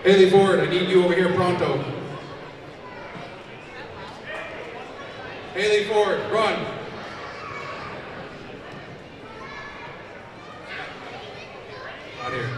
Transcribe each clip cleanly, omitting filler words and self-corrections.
Haley Ford, I need you over here pronto. Haley Ford, run. Out here.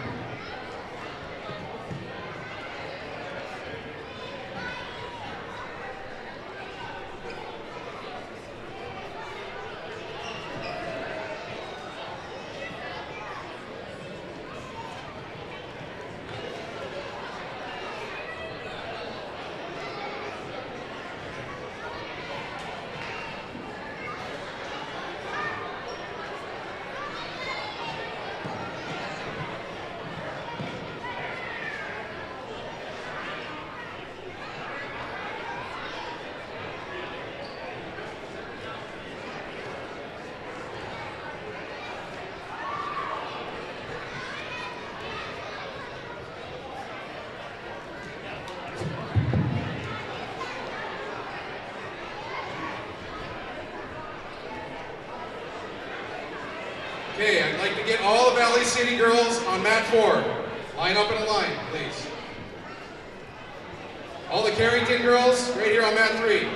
Okay, I'd like to get all the Valley City girls on mat 4. Line up in a line, please. All the Carrington girls, right here on mat 3.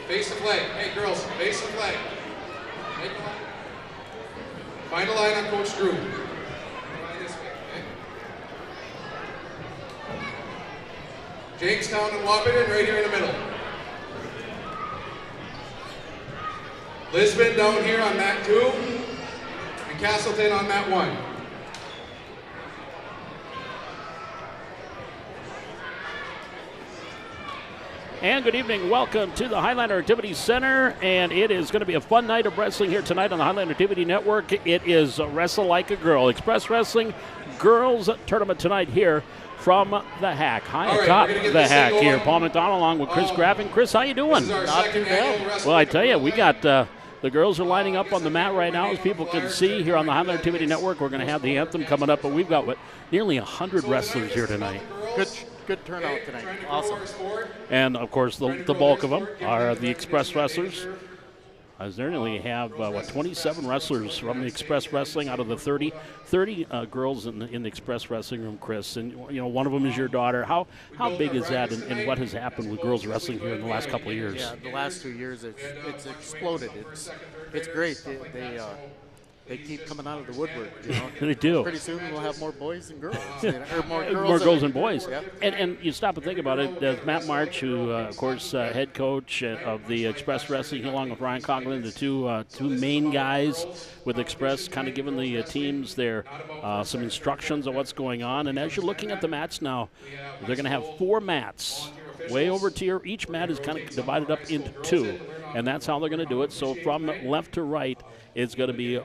Face the flag. Hey girls, face the flag. Find a line on Coach Drew. This way, okay? Jamestown and Wapaton right here in the middle. Lisbon down here on mat 2, and Castleton on mat 1. And good evening. Welcome to the Highlander Activity Center, and it is going to be a fun night of wrestling here tonight on the Highlander Activity Network. It is Wrestle Like a Girl Express Wrestling Girls Tournament tonight here from the Hack. High atop the Hack here. Paul McDonald along with Chris Graffin. Chris, how you doing? Not too bad. Well, I tell you, we got the girls are lining up on the mat right now, as people can see here on the Highlander Activity Network. We're going to have the anthem coming up, but we've got nearly 100 wrestlers here tonight. Good turnout tonight. Awesome. And, of course, the bulk of them are the Express wrestlers. As they nearly have, 27 wrestlers from the Express Wrestling out of the 30 girls in the Express Wrestling room, Chris. And, you know, one of them is your daughter. How big is that, and what has happened with girls wrestling here in the last couple of years? Yeah, the last 2 years, it's exploded. It's great. They keep coming out of the woodwork. You know? They do. Pretty soon we'll have more boys than girls. Or more girls than boys. Yep. And you stop and think about it. Matt March, who, of course, head coach of the Express Wrestling, along with Ryan Coughlin, the two main guys with Express, kind of giving the teams their some instructions on what's going on. And as you're looking at the mats now, they're going to have 4 mats. Way over tier. Each mat is kind of divided up into 2, and that's how they're going to do it. So from left to right, it's going to be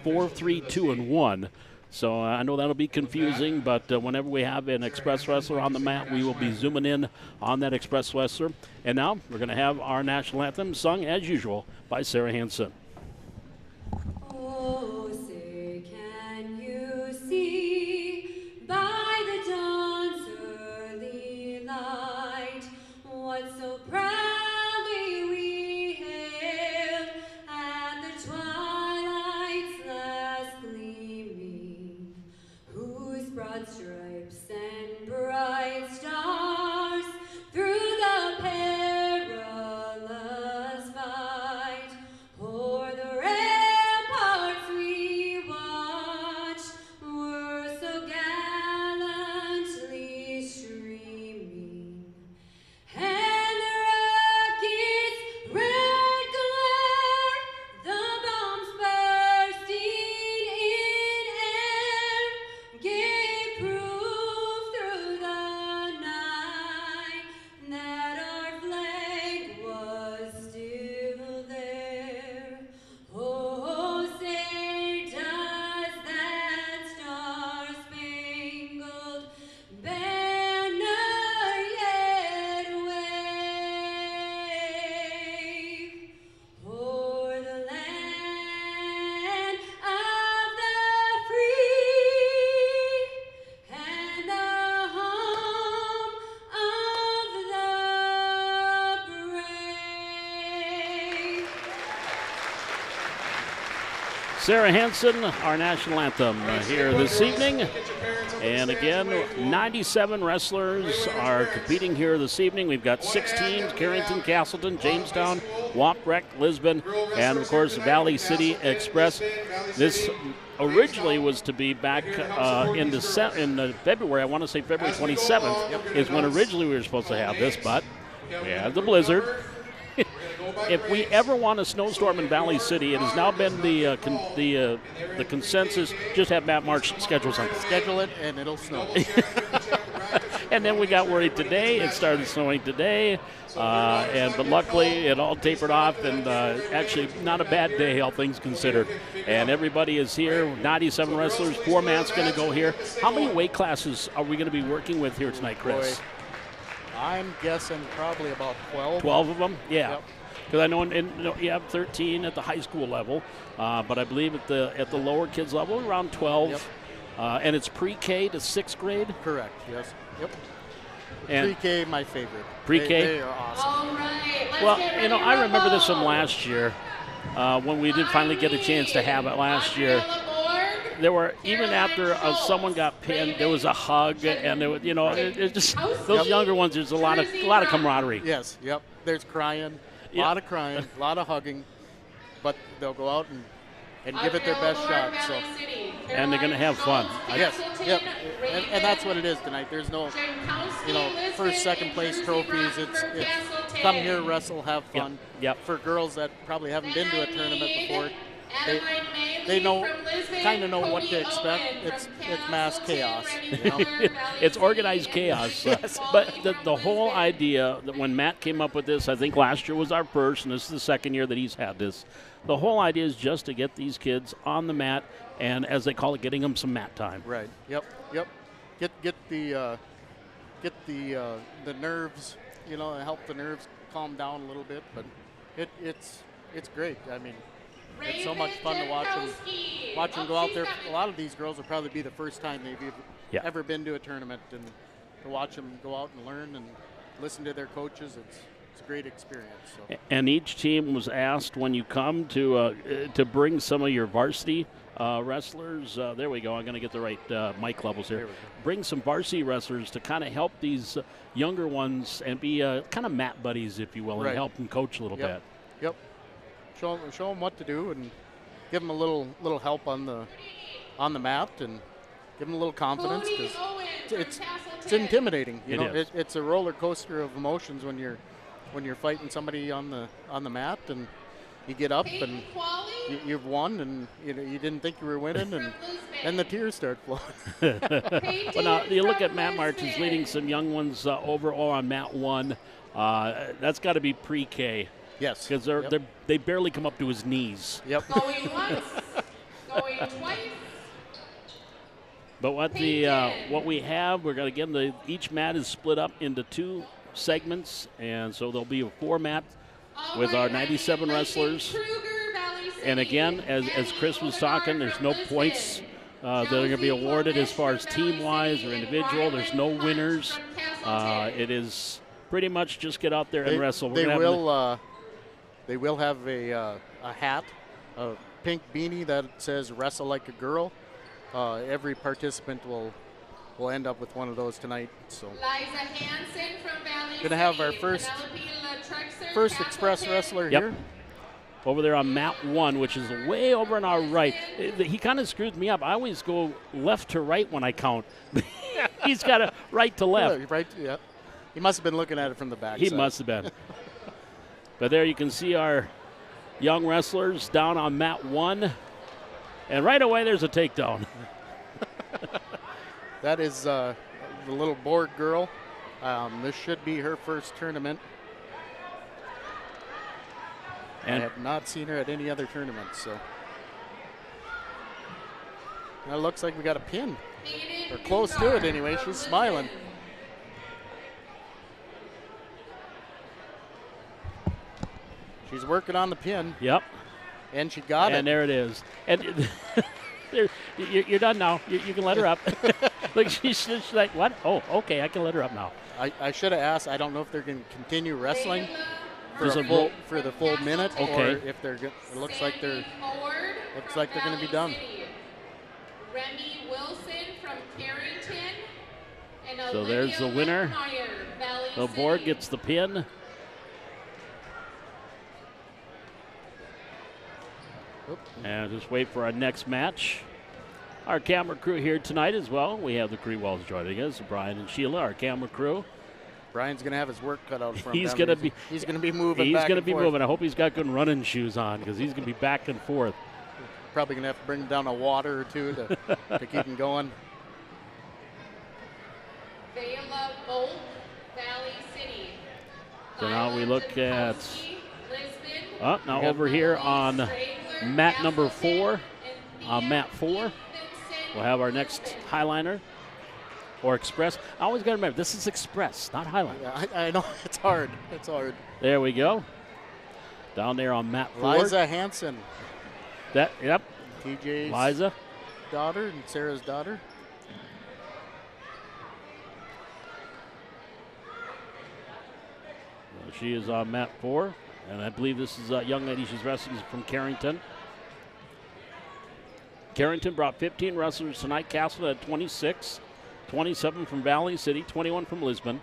4, 3, 2, and 1. So I know that'll be confusing, but whenever we have an Express wrestler on the mat, we will be zooming in on that Express wrestler. And now we're going to have our national anthem sung, as usual, by Sarah Hansen. Oh, say, can you see by the dawn's early light what so proudly we hailed at the twilight's last gleaming, whose broad stripes and bright stars through the perilous fight o'er the ramparts we Sarah Hansen, our national anthem here this evening. And again, 97 wrestlers are competing here this evening. We've got 6 teams: Carrington, Castleton, Jamestown, Wamprecht, Lisbon, and of course Valley City Express. This originally was to be back in February. I want to say February 27th is when originally we were supposed to have this, but we had the blizzard. If we ever want a snowstorm in Valley City, it has now been the consensus, just have Matt March schedule something. Schedule it and it'll snow. And then we got worried today. It started snowing today, but luckily it all tapered off, and actually not a bad day, all things considered. And everybody is here. 97 wrestlers. Format's going to go here. How many weight classes are we going to be working with here tonight, Chris? Boy, I'm guessing probably about 12. 12 of them? Yeah. Yep. Because I know you have 13 at the high school level, but I believe at the lower kids level, around 12. Yep. And it's pre-K to 6th grade? Correct, yes. Yep. And Pre-K, my favorite. Pre-K? They are awesome. All right, let's Well, get ready I to remember this from rumble. last year when we did finally get a chance to have it last year. There were, even after someone got pinned, there was a hug, and there was, it just those younger ones. There's a lot of camaraderie. Yes, yep. There's crying, a lot of crying, a lot of hugging, but they'll go out and give it their best shot. So, And they're going to have fun. yes, yep. And that's what it is tonight. There's no, first, second place trophies. It's come here, wrestle, have fun. Yep. For girls that probably haven't been to a tournament before, they kind of know what to expect. It's mass chaos. It's organized chaos. But the whole idea that when Matt came up with this, I think last year was our first, and this is the second year that he's had this. The whole idea is just to get these kids on the mat, and as they call it, getting them some mat time. Right. Yep. Get the nerves, help the nerves calm down a little bit. But it's great. I mean, it's so much fun to watch them go out there. A lot of these girls will probably be the first time they've ever been to a tournament, and to watch them go out and learn and listen to their coaches, it's a great experience. So. And each team was asked when you come to bring some of your varsity wrestlers. There we go. I'm going to get the right mic levels here. Bring some varsity wrestlers to kind of help these younger ones and be kind of mat buddies, if you will, and help them coach a little bit. Yep. Show them what to do and give them a little help on the mat and give them a little confidence, because it's intimidating. It's a roller coaster of emotions when you're fighting somebody on the mat, and you get up and you've won, and you didn't think you were winning, and the tears start flowing. Well, now you look at Matt March is leading some young ones overall on mat 1. That's got to be pre-K. Yes, because they barely come up to his knees. Yep. Going once, going twice. But what we have, we're going to each mat is split up into 2 segments, and so there'll be a 4 mat with our 97 wrestlers. And again, as Chris was talking, there's no points that are going to be awarded as far as team-wise or individual. There's no winners. It is pretty much just get out there and wrestle. They will have a hat, a pink beanie that says "Wrestle Like a Girl." Every participant will end up with one of those tonight. So, gonna have our first Express wrestler here. Over there on mat 1, which is way over on our right. He kind of screws me up. I always go left to right when I count. He's got a right to left. Yeah, right. Yeah. He must have been looking at it from the back. He must have been. But there you can see our young wrestlers down on mat 1. And right away there's a takedown. That is the little Borg girl. This should be her first tournament. And I have not seen her at any other tournament. So it looks like we got a pin. Or close to it anyway. She's smiling. She's working on the pin. Yep. And she got it. And there it is. And you're done now. You can let her up. Look, she's like, what? Oh, okay, I can let her up now. I should have asked. I don't know if they're going to continue wrestling for Just the full minute, okay, or if they're. It looks like they're Looks like they're going to be done. Remy Wilson from Carrington. And So there's the winner. The board gets the pin. And just wait for our next match. Our camera crew here tonight as well. We have the Crewells joining us, Brian and Sheila, our camera crew. Brian's going to have his work cut out for him. He's going to be moving. He's going to be moving. I hope he's got good running shoes on because he's going to be back and forth. Probably going to have to bring down a water or two to keep him going. Vela Bolt, Valley City. So now we look at Lisbon. now over here on mat number 4. On mat 4, we'll have our next Highliner or Express. I always got to remember, this is Express, not Highliner. Yeah, I know, it's hard. It's hard. There we go. Down there on mat 4. Liza Hansen. Yep. TJ's Liza. daughter and Sarah's daughter. Well, she is on mat 4, and I believe this is a young lady she's wrestling from Carrington. Carrington brought 15 wrestlers tonight. Castle had 26, 27 from Valley City, 21 from Lisbon,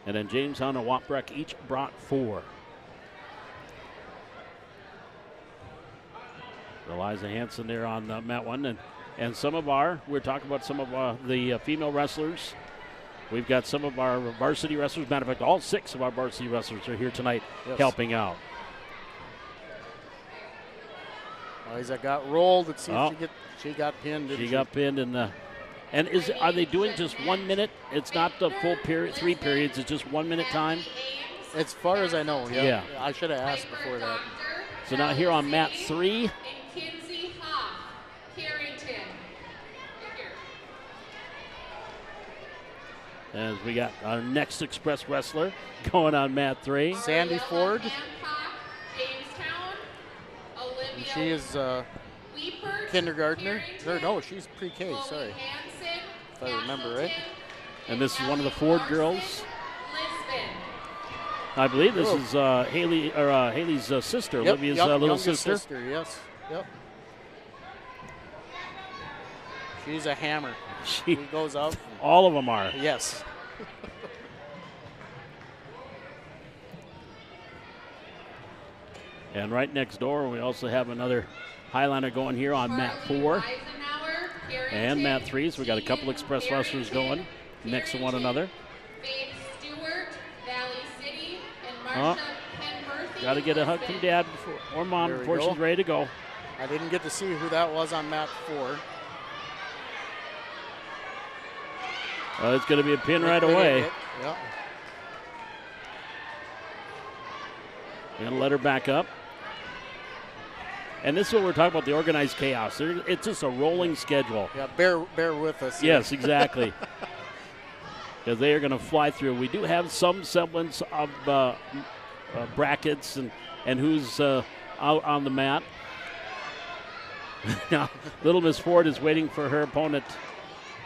and then Jamestown and Wattbreck each brought 4. Eliza Hansen there on mat 1, and some of we're talking about some of the female wrestlers. We've got some of our varsity wrestlers. Matter of fact, all 6 of our varsity wrestlers are here tonight helping out. Liza got rolled. Let's see if she got pinned. She got pinned are they doing just 1 minute? It's not the full period, 3 periods. It's just 1 minute time. As far as I know, yeah. I should have asked before that. So now here on mat 3. Kinsey Hoff, Carrington. As we got our next Express wrestler going on mat 3. Sandy Ford. Hancock, Jamestown. Olivia She is Weepert, kindergartner. Carrington. No, she's pre-K, sorry. Hansen, If I remember right. And this is one of the Ford girls. Lisbon. I believe this is Haley's sister, Yep, Olivia's yep, little youngest sister. Yes. Yep. She's a hammer. She goes up. All of them are. Yes. And right next door, we also have another Highliner going here on mat 4 and mat 3. So we got a couple Express wrestlers going next to one another. Faith Stewart, Valley City, and Marsha Penberthy. Got to get a hug from Dad or Mom before she's ready to go. I didn't get to see who that was on mat 4. It's going to be a pin right away. Yeah. We're going to let her back up. And this is what we're talking about, the organized chaos. It's just a rolling schedule. Yeah, bear with us. Yes, exactly. Because they are going to fly through. We do have some semblance of brackets and who's out on the mat. Now, little Miss Ford is waiting for her opponent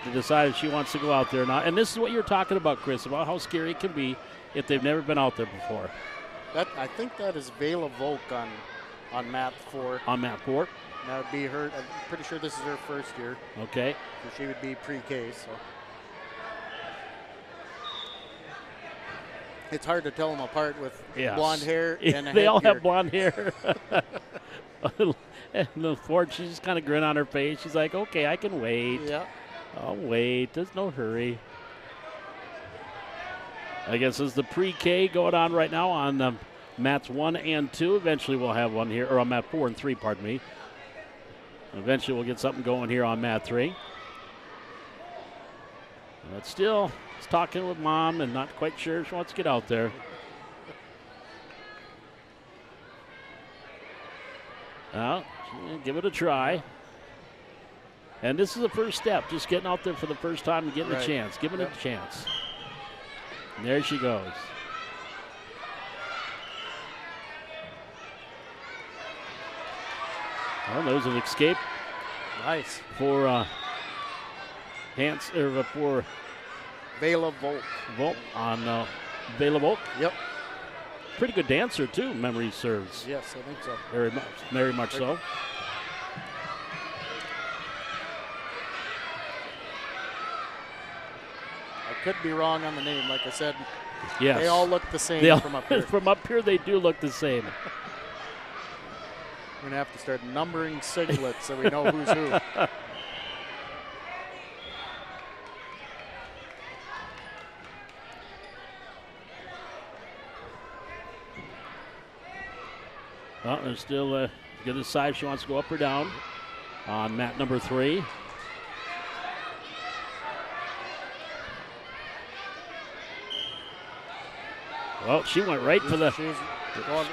to decide if she wants to go out there or not. And this is what you're talking about, Chris, about how scary it can be if they've never been out there before. I think that is Vela Volk on mat 4. On mat 4? That would be her. I'm pretty sure this is her first year. Okay. So she would be pre-K, so. It's hard to tell them apart with blonde hair and a they all headgear. have blonde hair. And the Ford, she's just kind of grin on her face. She's like, okay, I can wait. Yeah. I'll wait. There's no hurry. I guess there's the pre-K going on right now on mats 1 and 2. Eventually we'll have one here, or on mat 4 and 3, pardon me. Eventually we'll get something going here on mat 3. But still, he's talking with Mom and not quite sure if she wants to get out there. Well, give it a try. And this is the first step, just getting out there for the first time and getting a chance, giving it a chance. And there she goes. Well, there's an escape. Nice. For for Vela Volk. Volk on Vela Volk. Yep. Pretty good dancer too, memory serves. Yes, I think so. Very much so. could be wrong on the name. Like I said, Yes. they all look the same from up here. From up here, they do look the same. We're going to have to start numbering singlets so we know who's who. Well, there's still going to decide if she wants to go up or down on mat number 3. Well, she went right for the... She's going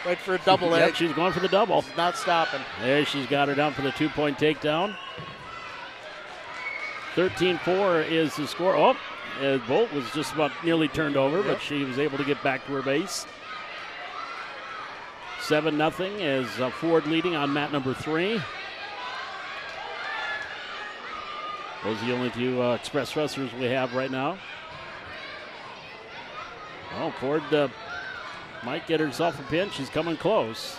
right for a double Yep, edge. she's going for the double. She's not stopping. There, she's got her down for the 2-point takedown. 13-4 is the score. Oh, Bolt was just about nearly turned over, but she was able to get back to her base. 7-0 is Ford leading on mat number 3. Those are the only 2 express wrestlers we have right now. Oh, Ford might get herself a pin. She's coming close.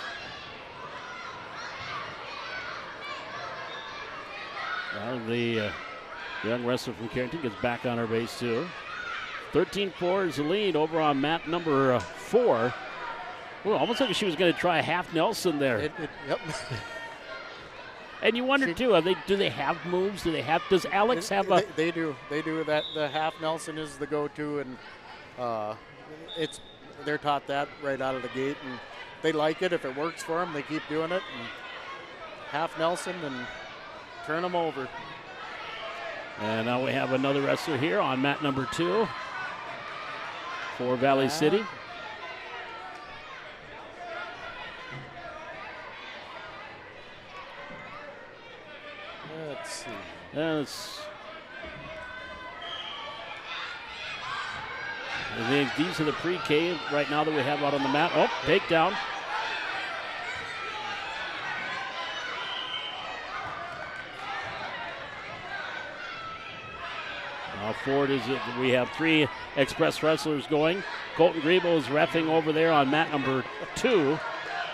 The young wrestler from Carrington gets back on her base too. 13-4 is the lead over on mat number 4. Ooh, almost like she was going to try a half Nelson there. Yep. And you wonder too, do they have moves? Does Alex have a? They do. They do that. The half Nelson is the go-to, and they're taught that right out of the gate, and they like it. If it works for them, they keep doing it. And half Nelson and turn them over. And now we have another wrestler here on mat number 2 for Valley City. Let's see. These are the pre-K right now that we have out on the mat. Oh, takedown. Now Ford we have 3 express wrestlers going. Colton Grebo is reffing over there on mat number 2.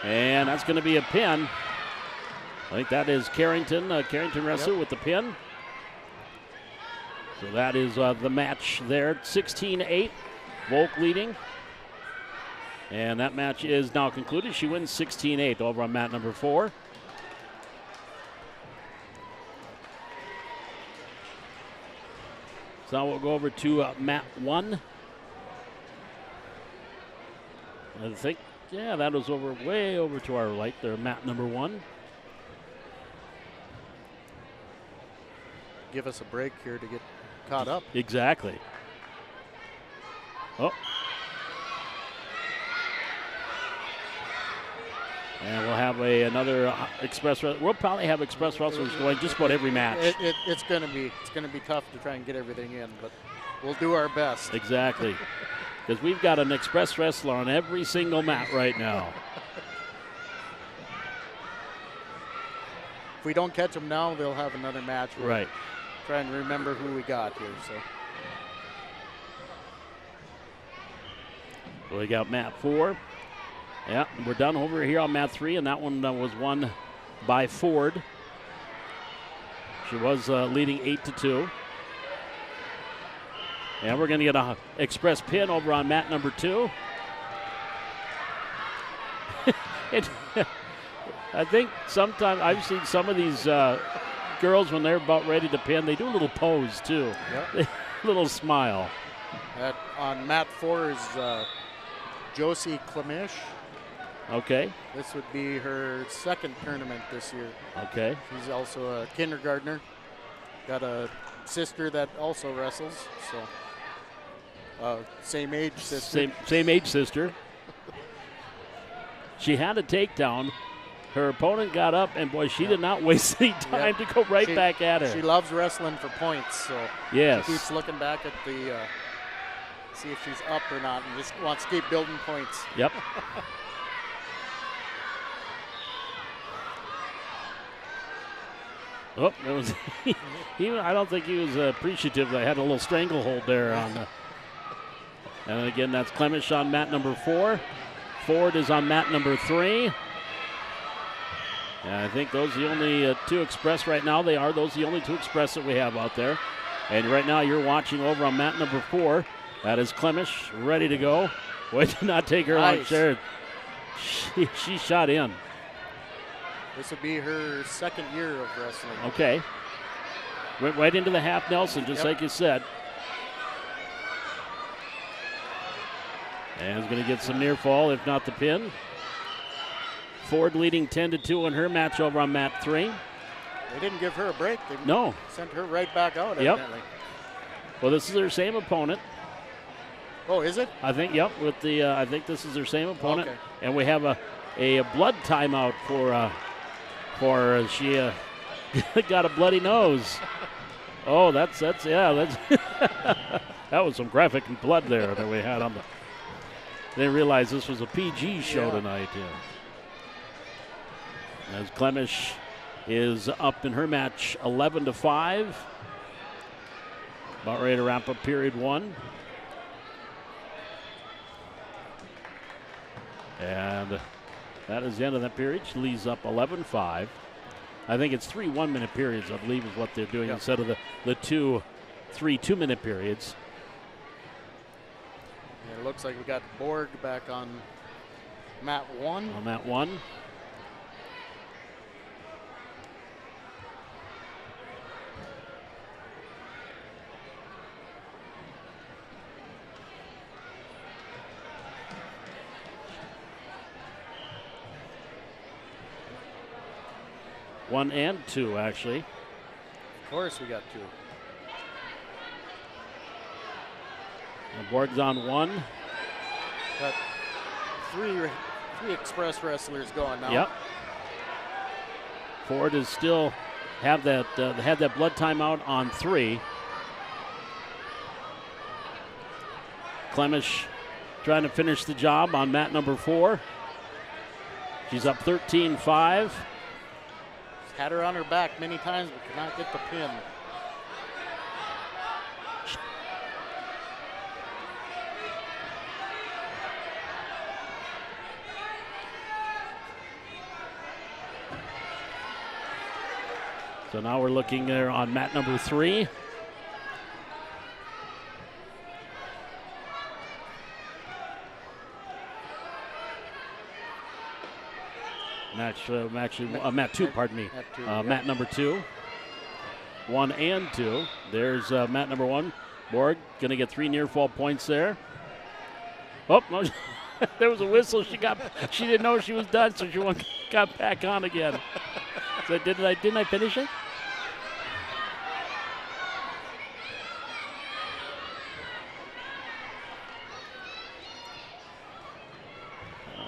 And that's going to be a pin. I think that is Carrington wrestler with the pin. So that is the match there. 16-8, Volk leading. And that match is now concluded. She wins 16-8 over on mat number 4. So now we'll go over to mat 1. I think, yeah, that was way over to our right there, mat number 1. Give us a break here to get caught up. Exactly. Oh. And we'll have another express. We'll probably have express wrestlers going just about every match. It's going to be tough to try and get everything in, but we'll do our best. Exactly, because we've got an express wrestler on every single mat right now. If we don't catch them now, they'll have another match. Right. Try and remember who we got here. So we got mat 4. Yeah, we're done over here on mat 3, and that one was won by Ford. She was leading 8-2. And we're going to get an express pin over on mat number 2. I think sometimes I've seen some of these girls when they're about ready to pin, they do a little pose too. Yep. A little smile. On mat 4 is Josie Klemish. Okay. This would be her second tournament this year. Okay. She's also a kindergartner. Got a sister that also wrestles, so same age sister. Same age sister. She had a takedown. Her opponent got up, and boy, she did not waste any time to go right back at her. She loves wrestling for points, so yes. She keeps looking back at the see if she's up or not, and just wants to keep building points. Yep. Oh, it was. I don't think he was appreciative. I had a little stranglehold there on the. And again, that's Clemish on mat number 4. Ford is on mat number 3. And I think those are the only 2 express right now. Those are the only 2 express that we have out there. And right now you're watching over on mat number 4. That is Clemish, ready to go. Boy, did not take her long share. She shot in. This would be her second year of wrestling. Okay. Went right into the half Nelson, just like you said. And is going to get some near fall, if not the pin. Ford leading 10-2 in her match over on mat 3. They didn't give her a break. They sent her right back out, evidently. Well, this is their same opponent. Oh, is it? I think, with the, I think this is their same opponent. Okay. And we have a blood timeout for she got a bloody nose. Oh, that's that was some graphic blood there that we had on the. Didn't realize this was a PG show tonight. Yeah. As Clemish is up in her match 11-5. About ready to wrap up period 1. And that is the end of that period. She leaves up 11-5. I think it's 3 1-minute periods, I believe, is what they're doing instead of the 3 2-minute periods. It looks like we got Borg back on mat 1. On mat 1. One and 2, actually. Of course we got 2. And Borg's on 1. Got three express wrestlers going now. Yep. Ford is still had that blood timeout on 3. Clemish trying to finish the job on mat number 4. She's up 13-5. Had her on her back many times, but could not get the pin. So now we're looking there on mat number 3. Mat 2, pardon me. Mat number 2. 1 and 2. There's mat number 1. Borg going to get 3 near fall points there. Oh, no, there was a whistle. She didn't know she was done, so she got back on again. So didn't I finish it?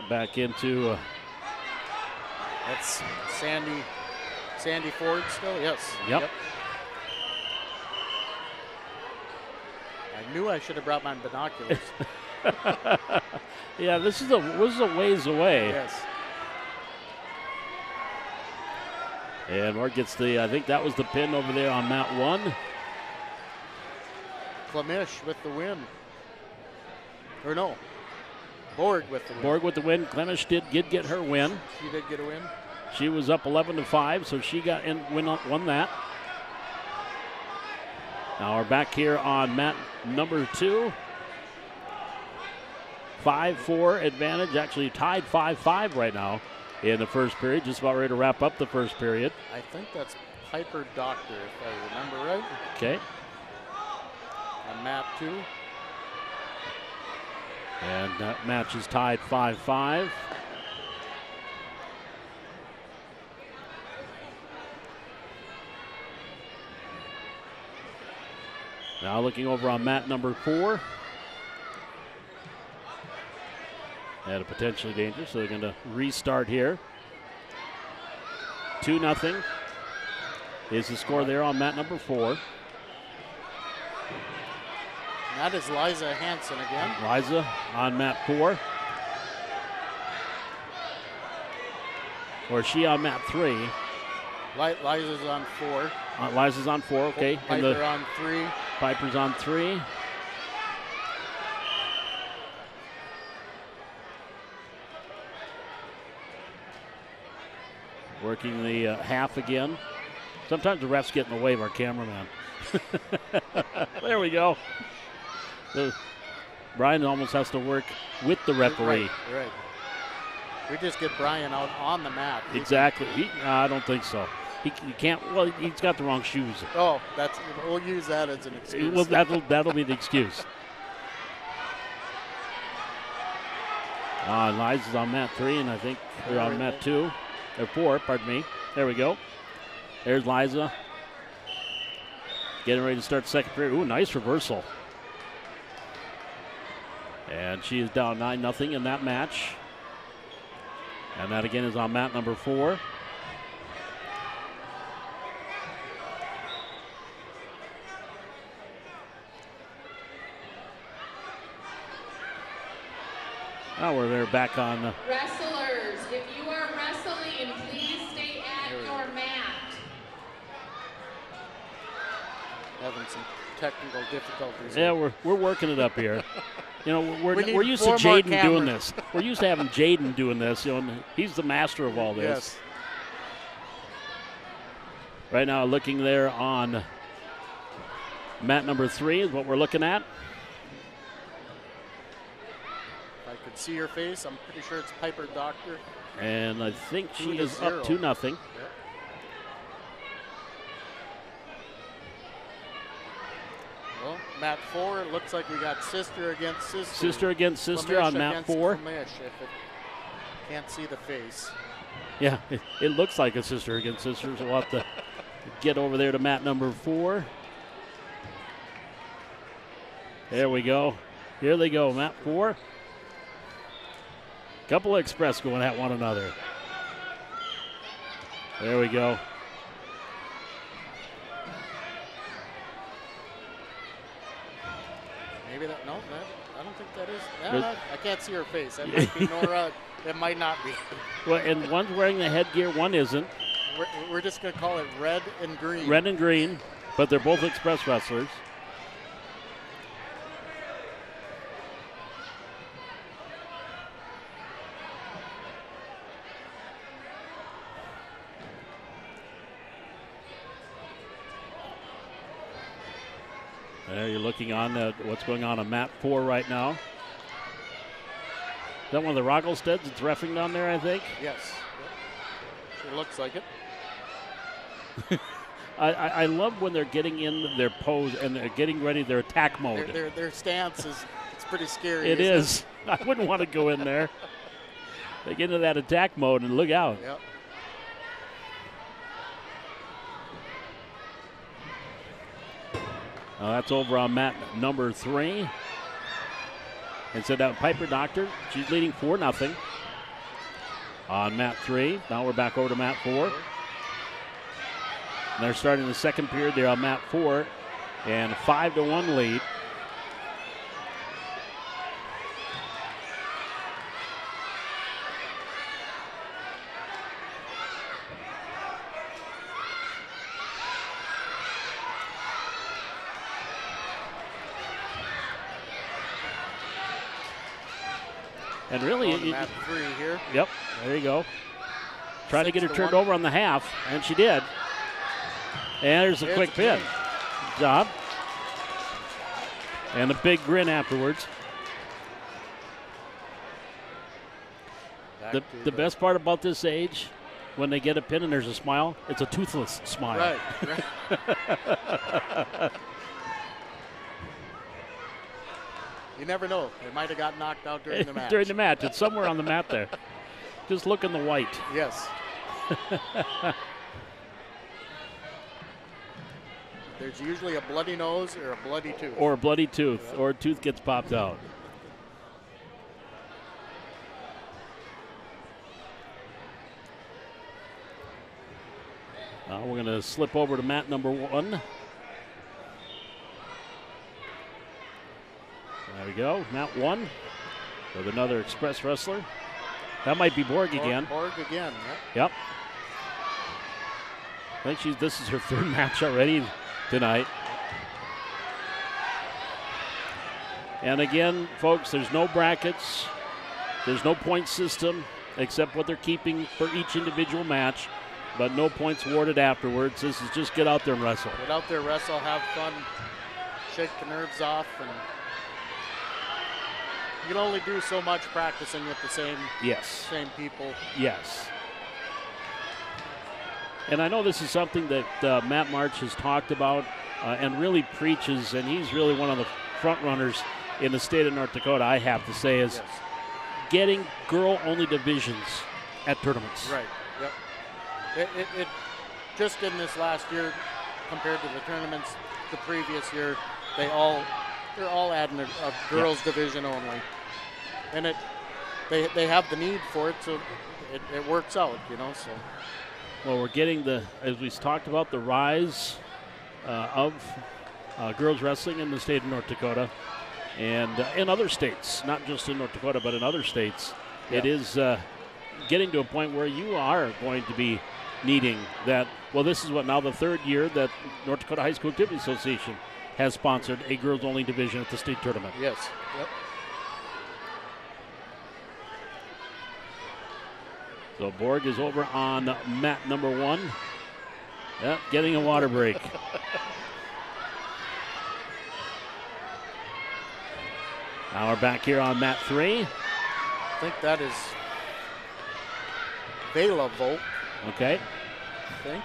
Back into. That's Sandy Ford still? Yes. Yep. I knew I should have brought my binoculars. Yeah, this is a ways away. Yes. And Mark gets I think that was the pin over there on mat 1. Clemish with the win. Or no. Borg with the win. Borg with the win. Clemish did get her win. She did get a win. She was up 11-5, so she won that. Now we're back here on mat number 2. 5-4 advantage, actually tied 5-5 right now in the first period. Just about ready to wrap up the first period. I think that's Piper Doctor, if I remember right. Okay. On mat 2. And that match is tied 5-5. Now looking over on mat number 4. And a potentially dangerous, so they're going to restart here. 2-0 is the score there on mat number 4. That is Liza Hansen again. Liza on mat 4. Or is she on mat 3? Liza's on 4. Liza's on 4, okay. Piper on 3. Piper's on 3. Working the half again. Sometimes the refs get in the way of our cameraman. There we go. Brian almost has to work with the referee. Right. We just get Brian out on the mat. Exactly. I don't think so. He can't. Well, he's got the wrong shoes. Oh, we'll use that as an excuse. Well, that'll be the excuse. Liza's on mat 3, and I think they're on mat 2. Or 4, pardon me. There we go. There's Liza. Getting ready to start the second period. Ooh, nice reversal. And she is down 9-0 in that match. And that again is on mat number 4. Now we're back on. Wrestlers, if you are wrestling, please stay at your mat. Having some technical difficulties. Yeah, we're working it up here. You know, we're used to 4 more Jaden doing cameras. this. We're used to having Jaden doing this. You know, he's the master of all this. Yes. Right now, looking there on mat number 3 is what we're looking at. If I could see her face, I'm pretty sure it's Piper Doctor. And I think she is 2-0. up 2-0. Yep. Well, mat 4, it looks like we got sister against sister. Sister against sister on mat 4. If it can't see the face. Yeah, it looks like a sister against sister, so we'll have to get over there to mat number 4. There we go. Here they go, mat 4. Couple of express going at one another. There we go. Maybe that, no, I don't think that is. I can't see her face. That might be Nora. That might not be. Well, and one's wearing the headgear, one isn't. We're just going to call it red and green. Red and green, but they're both express wrestlers. There you're looking on what's going on mat 4 right now. Is that one of the Roggelsteads that's reffing down there, I think? Yes. Sure looks like it. I love when they're getting in their pose and they're getting ready their attack mode. Their stance it's pretty scary. It is. I wouldn't want to go in there. They get into that attack mode and look out. Yep. That's over on mat number 3. And so down Piper Doctor, she's leading 4-0 on mat 3. Now we're back over to mat 4. And they're starting the second period there on mat 4, and 5-1 lead. And really, mat 3 here. Yep, there you go. Trying to get her 6-1. turned over on the half, and she did. And there's a quick pin. Good job. And a big grin afterwards. The best part about this age, when they get a pin and there's a smile, it's a toothless smile. Right. You never know. They might have got knocked out during the match. During the match. It's somewhere on the mat there. Just look in the white. Yes. There's usually a bloody nose or a bloody tooth. Or a bloody tooth, or a tooth gets popped out. Now we're going to slip over to mat number 1. There we go, mat 1 with another express wrestler. That might be Borg again. Borg again, Yep. I think this is her 3rd match already tonight. And again, folks, there's no brackets. There's no point system except what they're keeping for each individual match. but no points awarded afterwards. This is just get out there and wrestle. Get out there, wrestle, have fun, shake the nerves off, and you can only do so much practicing with the same people. Yes. And I know this is something that Matt March has talked about and really preaches, and he's really one of the front runners in the state of North Dakota, I have to say, is getting girl-only divisions at tournaments. Right, yep. It just in this last year, compared to the tournaments the previous year, they're all adding a girls division only. And they have the need for it, so it works out, so. Well, we're getting as we talked about, the rise of girls wrestling in the state of North Dakota and in other states, not just in North Dakota, but in other states. It is getting to a point where you are going to be needing that. Well, this is now the third year that North Dakota High School Activity Association has sponsored a girls-only division at the state tournament. Yes. Yep. So Borg is over on mat number 1. Yep, getting a water break. Now we're back here on mat 3. I think that is Vela Volk. Okay. I think.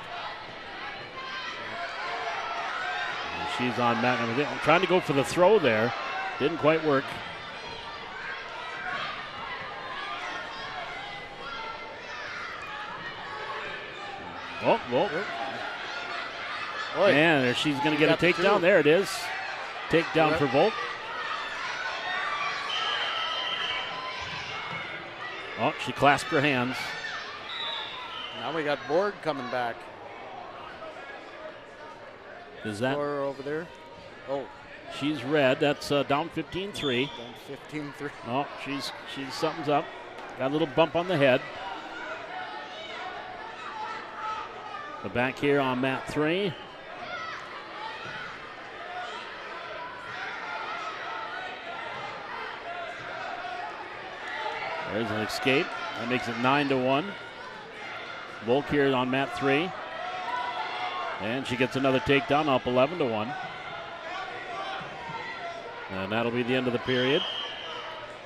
And she's on mat number 3. I'm trying to go for the throw there. Didn't quite work. Oh. And she's going to get a takedown. There it is. Takedown for Volk. Oh, she clasped her hands. Now we got Borg coming back. Is that over there? Oh, she's red. That's down 15-3. Down 15-3. Oh, she's something's up. Got a little bump on the head. But back here on mat 3. There's an escape. That makes it 9-1. Volk here on mat 3. And she gets another takedown, up 11-1. And that'll be the end of the period.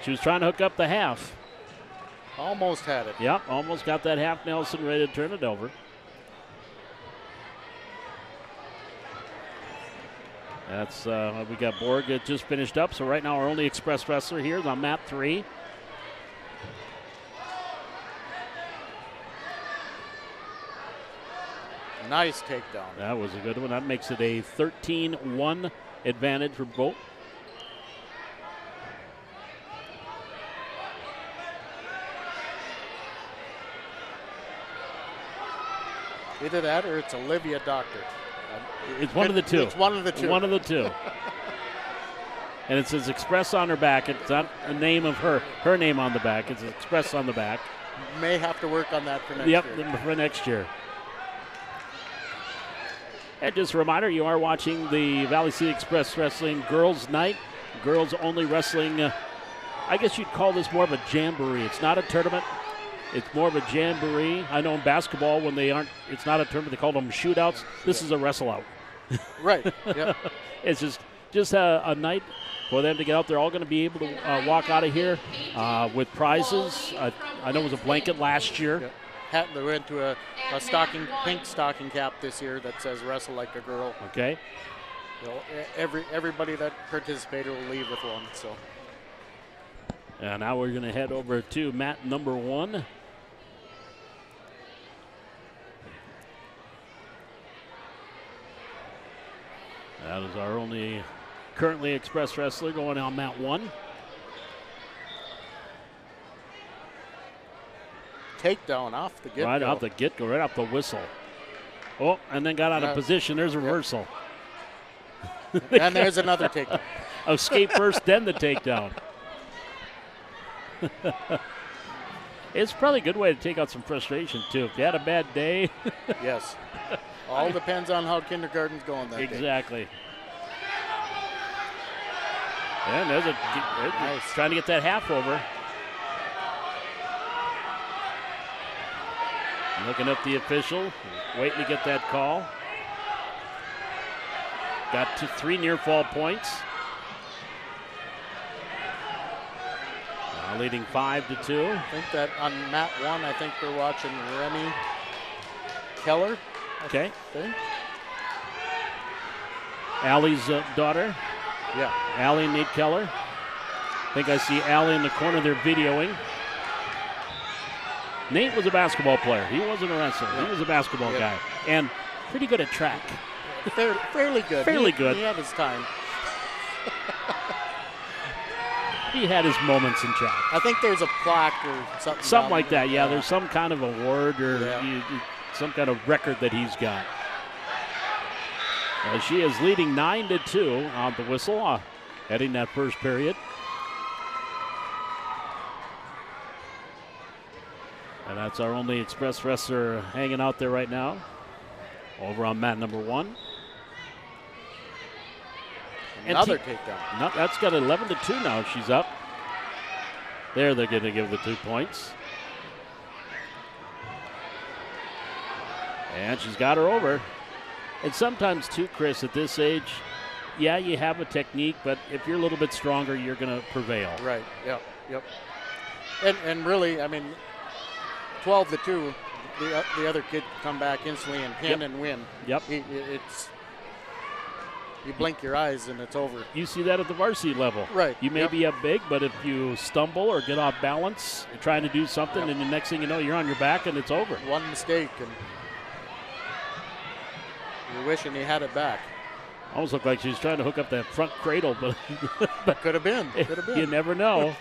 She was trying to hook up the half. Almost had it. Yep, almost got that half Nelson ready to turn it over. That's we got Borg that just finished up. So right now our only express wrestler here is on mat 3. Nice takedown. That was a good one. That makes it a 13-1 advantage for both. Either that or it's Olivia Doctor. It's one of the two. It's one of the two. One of the two. And it says Express on her back. It's not a name of her name on the back. It's Express on the back. May have to work on that for next year. Yep, for next year. And just a reminder, you are watching the Valley City Express Wrestling Girls Night. Girls only wrestling. I guess you'd call this more of a jamboree. It's not a tournament. It's more of a jamboree. I know in basketball when it's not a tournament, they call them shootouts. This is a wrestle out. Right. Yep. It's just a night for them to get out. They're all going to be able to walk out of here with prizes. I know it was a blanket last year. Yep. They went to a pink stocking cap this year that says "Wrestle Like a Girl." Okay. Everybody that participated will leave with one. So. And now we're going to head over to mat number 1. That is our only currently express wrestler going on mat 1. Takedown off the get-go. Right off the get-go, right off the whistle. Oh, and then got out of position. There's a reversal. And there's another takedown. Escape first, then the takedown. It's probably a good way to take out some frustration, too. If you had a bad day. Yes. All depends on how kindergarten's going that day. Exactly. And there's nice. Trying to get that half over. Looking at the official, waiting to get that call. Got 3 near fall points. Now leading 5-2. I think that on mat 1, I think we're watching Remy Keller. Okay. I think. Allie's daughter. Yeah. Allie and Nate Keller. I think I see Allie in the corner there videoing. Nate was a basketball player. He wasn't a wrestler. Yeah. He was a basketball guy. And pretty good at track. Fairly good. Fairly good. He had his time. He had his moments in track. I think there's a plaque or something. Something like that, yeah. There's some kind of award or Yeah. some kind of record that he's got. She is leading 9-2 on the whistle, heading that first period. And that's our only Express wrestler hanging out there right now. Over on mat number 1. Another takedown. No, that's got 11-2 now. She's up. There, they're going to give the 2 points. And she's got her over. And sometimes, too, Chris, at this age, yeah, you have a technique, but if you're a little bit stronger, you're going to prevail. Right, yep. And really, I mean, 12-2, the other kid come back instantly and pin and win. Yep. It's you blink your eyes and it's over. You see that at the varsity level. Right. You may be up big, but if you stumble or get off balance, you're trying to do something, and the next thing you know, you're on your back and it's over. One mistake and you're wishing you had it back. Almost looked like she was trying to hook up that front cradle, but Could have been. You never know.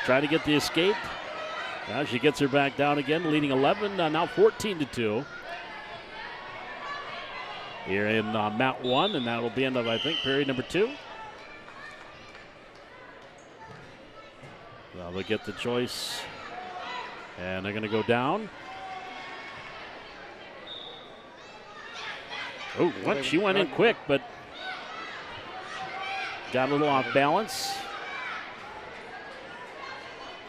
Trying to get the escape. Now she gets her back down again, leading 11, now 14-2. Here in mat 1, and that'll be end of, I think, period number 2. Well, they'll get the choice, and they're going to go down. Oh, what? She went in quick, but got a little off balance.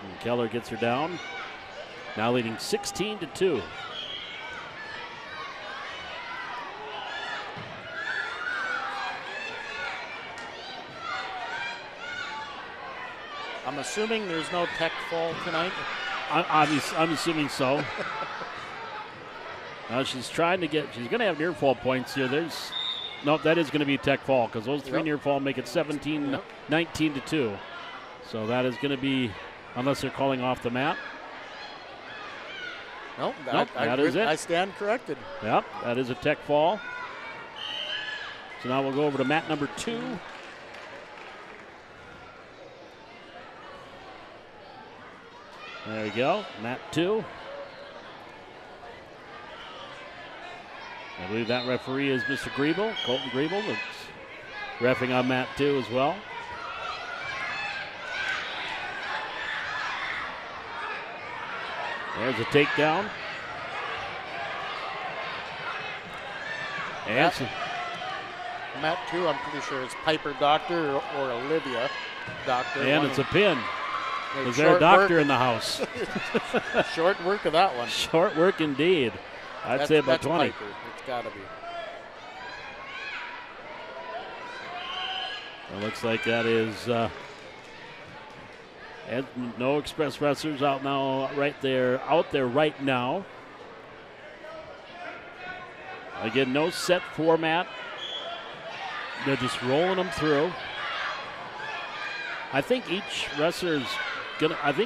And Keller gets her down. Now leading 16-2. I'm assuming there's no tech fall tonight. I'm assuming so. She's trying to get. She's going to have near fall points here. Nope, that is going to be tech fall because those 3 near fall make it 19-2. So that is going to be, unless they're calling off the mat. Nope, that is it. I stand corrected. Yep, that is a tech fall. So now we'll go over to mat number 2. There we go, mat 2. I believe that referee is Mr. Griebel, Colton Griebel, that's reffing on mat 2 as well. There's a takedown. And mat 2, I'm pretty sure it's Piper Doctor or Olivia Doctor. And it's a pin. Is there a doctor in the house? Short work of that one. Short work indeed. I'd say about 20. Piper. It's got to be. It looks like that is and no Express wrestlers out there right now. Again, no set format. They're just rolling them through. I think each wrestler's gonna. Are they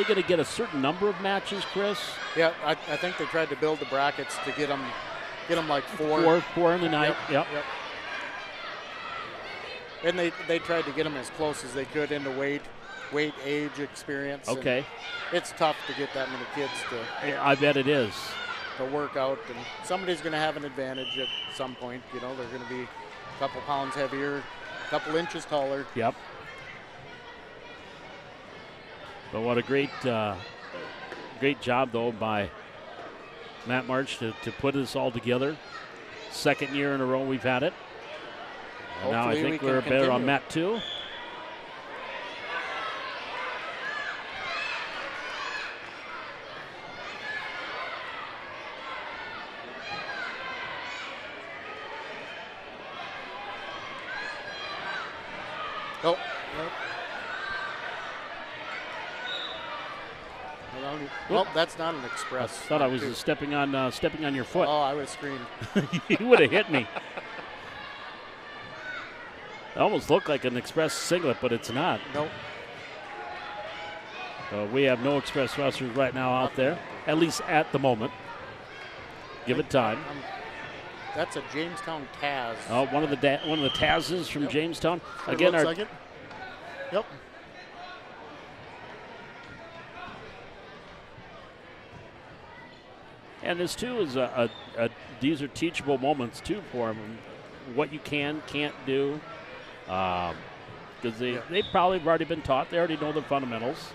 gonna get a certain number of matches, Chris? Yeah, I think they tried to build the brackets to get them like 4. Four in the night. Yep. And they tried to get them as close as they could into weight, age, experience. Okay. It's tough to get that many kids I bet it is. to work out, and somebody's going to have an advantage at some point. You know, they're going to be a couple pounds heavier, a couple inches taller. Yep. But what a great job, though, by Matt March to put this all together. Second year in a row we've had it. And now I think we're better on mat 2. Oh. Well, that's not an express. I thought I was stepping on your foot. Oh, I would have screamed. You would have hit me. It almost looked like an express singlet, but it's not. Nope. We have no express wrestlers right now out there, at least at the moment. Give it time. That's a Jamestown Taz. Oh, one of the Tazes from Jamestown. Sure Again, looks like it. Yep. And this too is these are teachable moments too for them. What you can't do, because they probably have already been taught. They already know the fundamentals.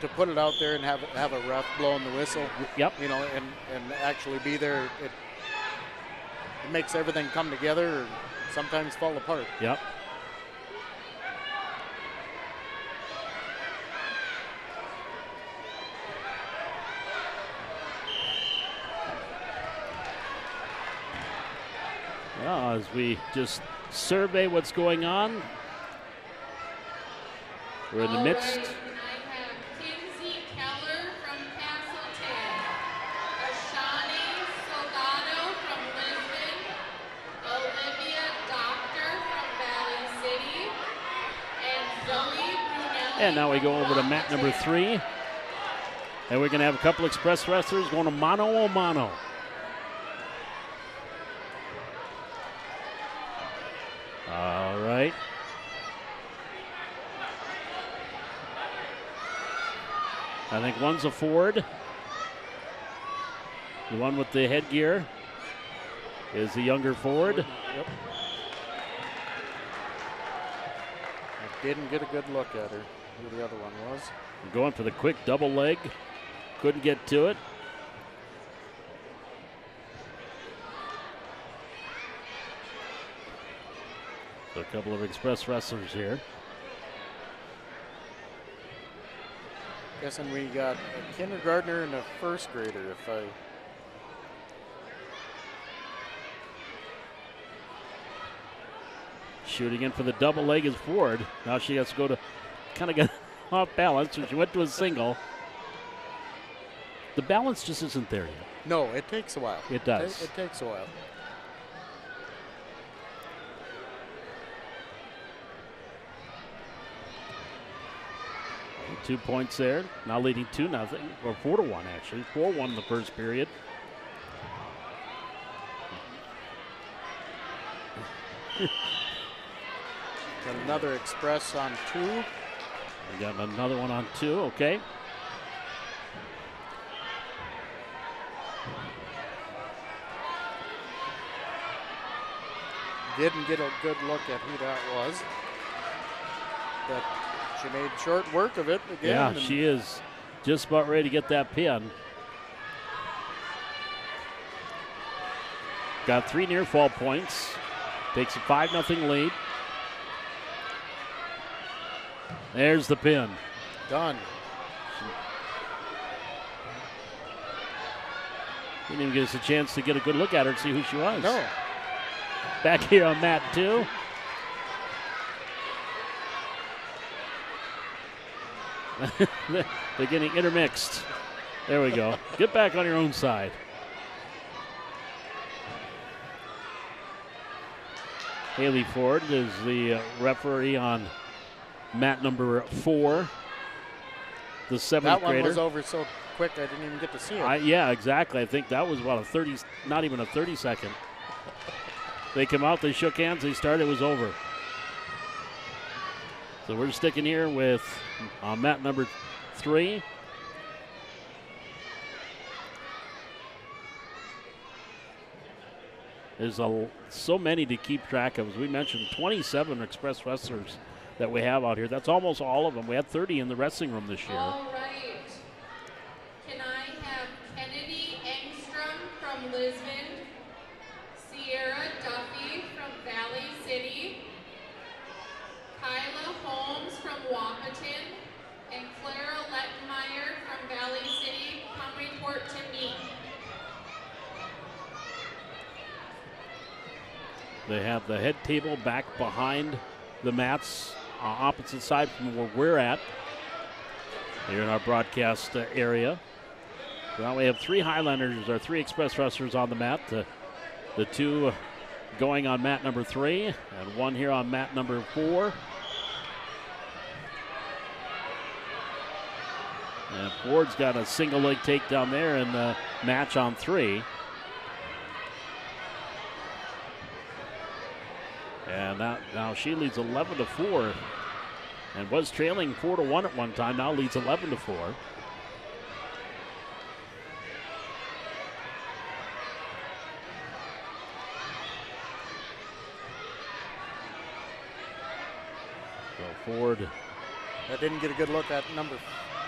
To put it out there and have a ref blowing the whistle. Yep. You know, and actually be there. It makes everything come together and sometimes fall apart. Yep. Well, as we just survey what's going on, we're in the midst. Right, I have Kinsey Keller from Castleton, Ashani Soldado from Lisbon, Olivia Doctor from Valley City, and Zoe Brunelli. And now we go over to mat number 3. And we're going to have a couple express wrestlers going to mano a mano. All right. I think one's a Ford. The one with the headgear is the younger Ford. Yep. I didn't get a good look at her, who the other one was. Going for the quick double leg. Couldn't get to it. So a couple of express wrestlers here. Guessing we got a kindergartner and a first grader, if I... Shooting in for the double leg is Ford. Now she has to go to kind of get off balance, so she went to a single. The balance just isn't there yet. No, it takes a while. It does. It takes a while. And 2 points there. Now leading 2-0, or 4-1 actually. 4-1 in the first period. Got another express on 2. We got another one on 2, okay. Didn't get a good look at who that was. But she made short work of it again. Yeah, she is just about ready to get that pin. Got 3 near fall points. Takes a 5-0 lead. There's the pin. Done. Didn't even give us a chance to get a good look at her and see who she was. No. Back here on mat 2. They're getting intermixed. There we go. Get back on your own side. Haley Ford is the referee on mat number 4. The 7th That one grader. was over so quick I didn't even get to see it. Yeah, exactly. I think that was about a 30, not even a 30-second. They come out, they shook hands, they started, it was over. So we're sticking here with mat number 3. There's so many to keep track of. As we mentioned, 27 express wrestlers that we have out here. That's almost all of them. We had 30 in the wrestling room this year. All right. Can I have Kennedy Engstrom from Lisbon, Sierra Duffy from Valley City, Kyla Holmes from Wapaton, and Clara Lettenmeyer from Valley City come report to me. They have the head table back behind the mats opposite side from where we're at here in our broadcast area. So now we have 3 Highlanders, or 3 Express wrestlers on the mat. The 2 going on mat number 3, and 1 here on mat number 4. And Ford's got a single leg takedown there in the match on 3. And now she leads 11-4, and was trailing 4-1 at one time. Now leads 11-4. So Ford. I didn't get a good look at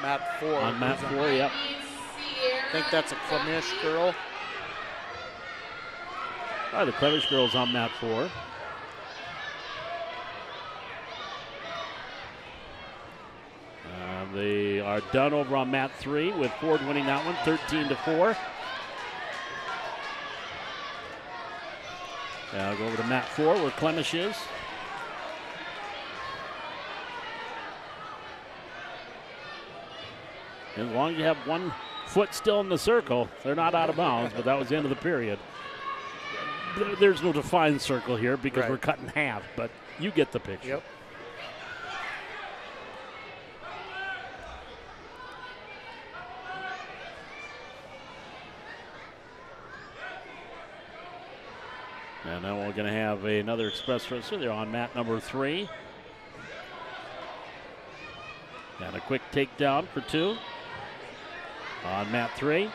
mat 4. On mat 4, yep. I think that's a Flemish girl. The Flemish girl's on mat 4. They are done over on mat 3 with Ford winning that one 13-4. I'll go over to mat 4 where Clemish is. As long as you have one foot still in the circle, they're not out of bounds, but that was the end of the period. There's no defined circle here because we're cut in half, but you get the picture. Yep. And now we're going to have another Express wrestler. They're on mat number 3. And a quick takedown for 2 on mat 3.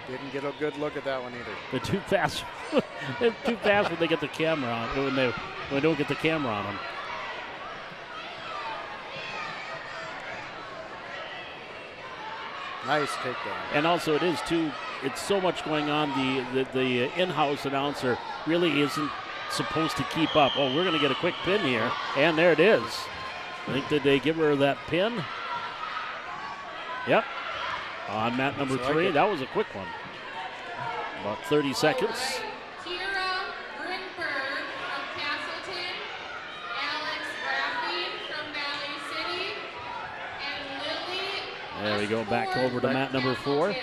Didn't get a good look at that one either. They're too fast. They're too fast when they get the camera on. When they don't get the camera on them. Nice takedown. And also, it's so much going on. The in-house announcer really isn't supposed to keep up. Oh, we're going to get a quick pin here, and there it is. I think, did they give her that pin? Yep. On mat number 3, that was a quick one. About 30 seconds. Kira Grinberg from Castleton, Alex Graffine from Valley City, and Lily. There we go, back over to mat number 4.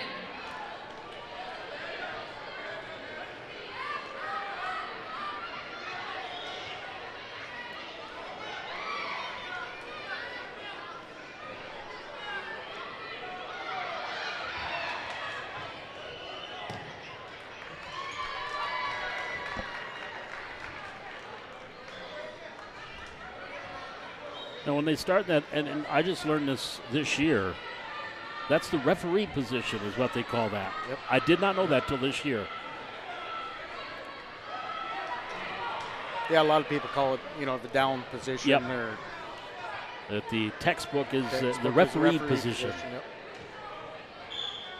Now, when they start that, and I just learned this year, that's the referee position is what they call that. Yep. I did not know that till this year. Yeah, a lot of people call it, the down position. Yep. Or That the textbook is the referee position. Yep.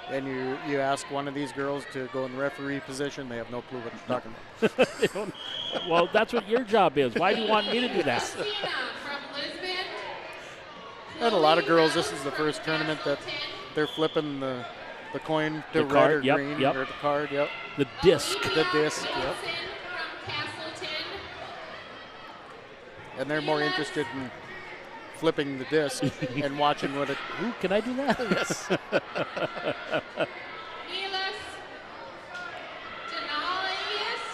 And you ask one of these girls to go in the referee position, they have no clue what you're talking about. They don't, well, that's what your job is. Why do you want me to do that? And a lot of girls, this is the first tournament that they're flipping the coin to The red card, or yep, green, yep. or the card, yep. The disc. The disc, yep. And they're more interested in flipping the disc and watching what it. Ooh, can I do that? Yes.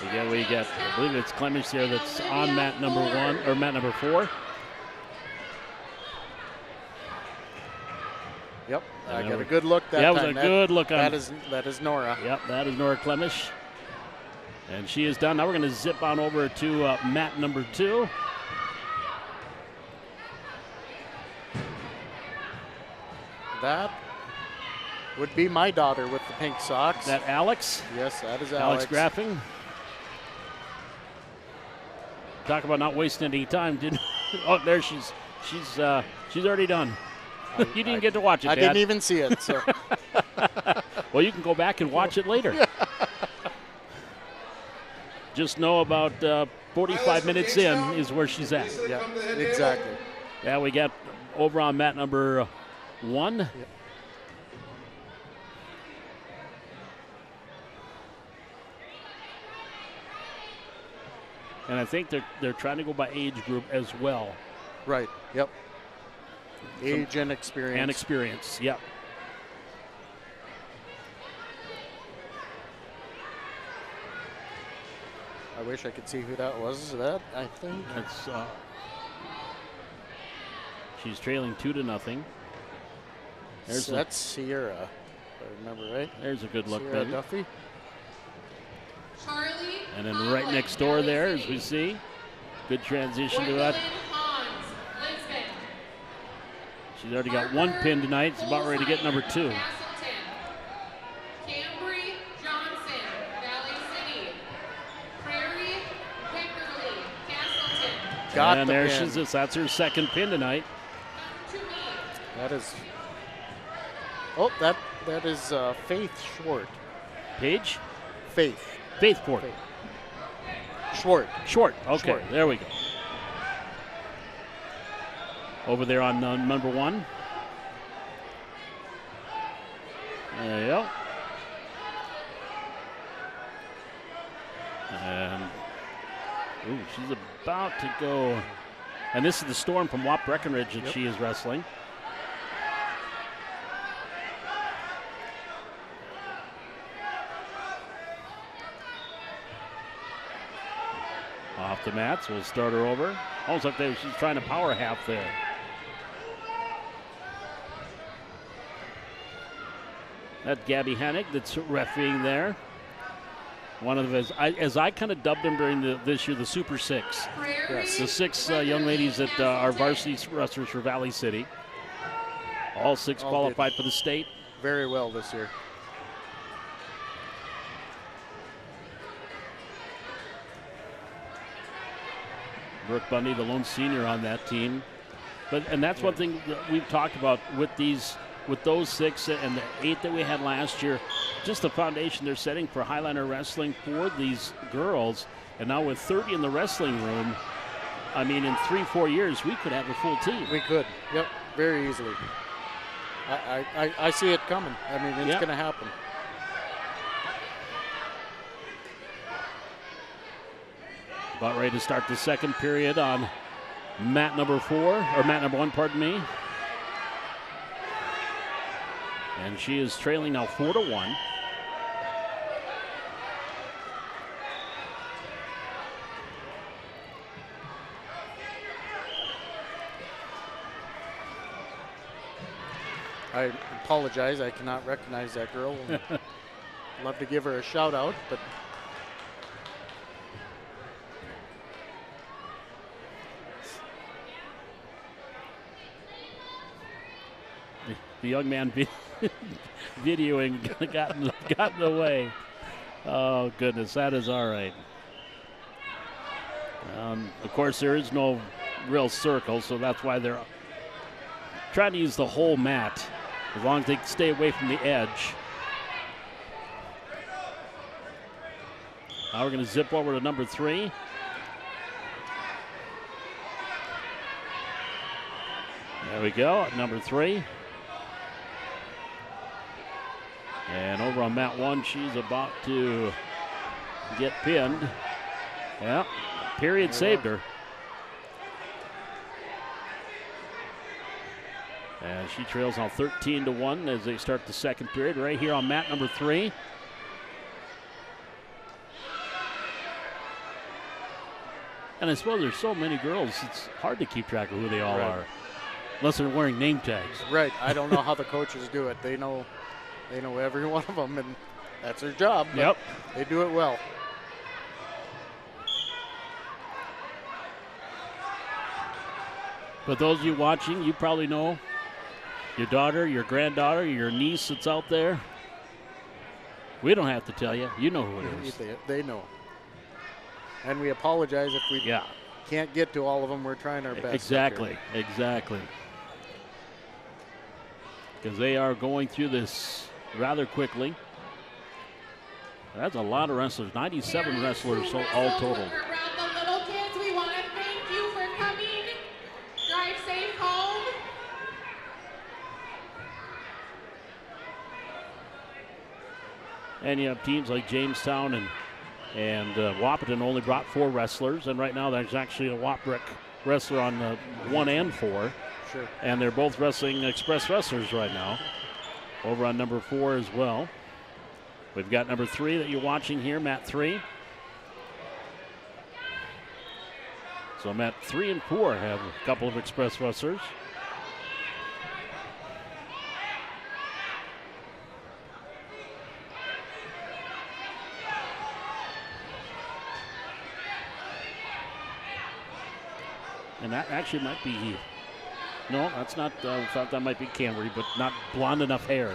Again, we get, I believe it's Clemens here that's on mat number 1 or mat number 4. Yep, I got a good look that time. time. That was a good look on. That is Nora. Yep, that is Nora Clemish. And she is done. Now we're going to zip on over to mat number 2. That would be my daughter with the pink socks. That Alex? Yes, that is Alex Graffing. Talk about not wasting any time, didn't? Oh, there she's already done. You didn't get to watch it, I Dad. didn't even see it. So. Well, you can go back and watch it later. Just know about 45 minutes in is where she's at. Yeah, exactly. Yeah, we got over on mat number 1. Yep. And I think they're trying to go by age group as well. Right. Yep. Age and experience. And experience. Yep. I wish I could see who that was. That I think That's. She's trailing 2-0. That's Sierra, if I remember right. There's a good look, Sierra Ben. Duffy. Charlie And then right next door there, as we see, good transition to that. Hans, Lisbon. She's already got one pin tonight. She's about ready to get number 2. Castleton. Cambry Johnson, Valley City. Prairie Wickerly, Castleton. Got And the there pin. she is. That's her second pin tonight. To me. That is. Oh, that is Faith Short. Paige? Faith Faithport. Short. Short. Okay, Short. there we go. Over there on number 1. There you go. And ooh, she's about to go. And this is the Storm from Wap Breckenridge that she is wrestling. Off the mats, we'll start her over. Almost like she's trying to power half there. That's Gabby Hennig that's refereeing there. One of his, as I kind of dubbed him during this year, the Super Six. Yes. The 6 young ladies that are varsity wrestlers for Valley City. All 6 All qualified did for the state. very well this year. Brooke Bundy, the lone senior on that team. And that's one thing that we've talked about with those 6 and the 8 that we had last year, just the foundation they're setting for Highliner wrestling for these girls. And now with 30 in the wrestling room, I mean, in 3-4 years, we could have a full team. We could. Yep, very easily. I see it coming. I mean, it's going to happen. About ready to start the second period on mat number 4, or mat number 1, pardon me. And she is trailing now 4-1. I apologize. I cannot recognize that girl. Love to give her a shout out, but The young man videoing got in the way. Oh, goodness, that is all right. Of course, there is no real circle, so that's why they're trying to use the whole mat, as long as they stay away from the edge. Now we're going to zip over to number 3. There we go, at number 3. And over on mat 1, she's about to get pinned. Yeah, period saved her. And she trails now 13-1 as they start the second period right here on mat number 3. And I suppose there's so many girls, it's hard to keep track of who they all are, unless they're wearing name tags. right. I don't know how the coaches do it. They know every one of them, and that's their job. but Yep. They do it well. But those of you watching, you probably know your daughter, your granddaughter, your niece that's out there. We don't have to tell you. You know who it is. They know. And we apologize if we Yeah, can't get to all of them. We're trying our best. exactly. Because they are going through this rather quickly. That's a lot of wrestlers, 97 wrestlers all total. For the little kids, we want to thank you for coming. Drive safe home. And you have teams like Jamestown And Wahpeton only brought 4 wrestlers, and right now there's actually a Waprick wrestler on 1 and 4. Sure. And they're both wrestling express wrestlers right now. Over on number 4 as well. We've got number 3 that you're watching here, mat 3. So mat 3 and 4 have a couple of express wrestlers. And that actually might be, no, that's not, I thought that might be Camry, but not blonde enough hair.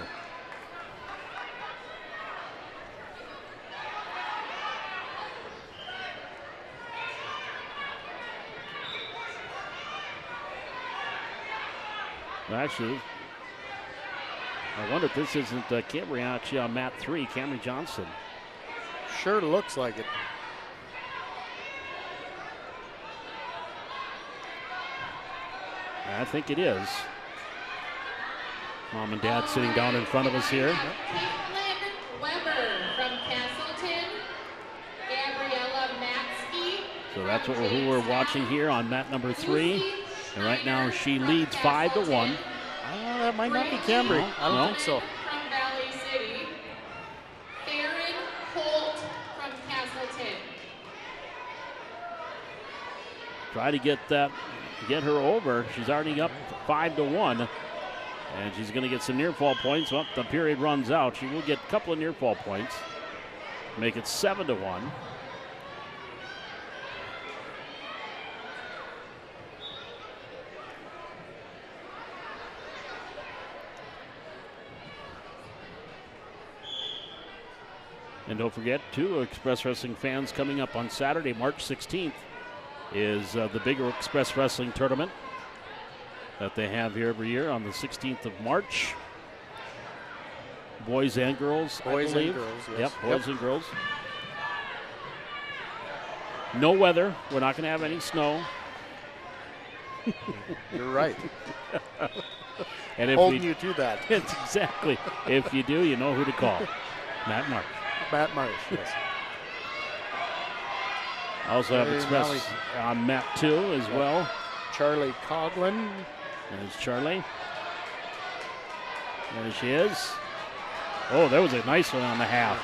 Actually, I wonder if this isn't Camry actually on mat 3, Camry Johnson. Sure looks like it. I think it is. Mom and Dad sitting down in front of us here. Caitlin Weber from Castleton. Gabriella Matsky. So that's who we're watching here on mat number 3. And right now she leads 5-1. That might not be Camry. I don't think so. From Valley City. Aaron Holt from Castleton. Try to get her over. She's already up 5-1. And she's going to get some near fall points. Well, the period runs out. She will get a couple of near fall points. Make it 7-1. And don't forget, too, Express Wrestling fans, coming up on Saturday, March 16th, is the bigger Express Wrestling tournament that they have here every year on the 16th of March. Boys and girls, Boys I believe. and girls, yes. Yep, boys and girls. No weather. We're not going to have any snow. You're right. And if Holding you to that. It's exactly. If you do, you know who to call. Matt Marsh. Matt Marsh, yes. Also have Express on mat 2 as well. Charlie Coughlin. There's Charlie. There she is. Oh, there was a nice one on the half.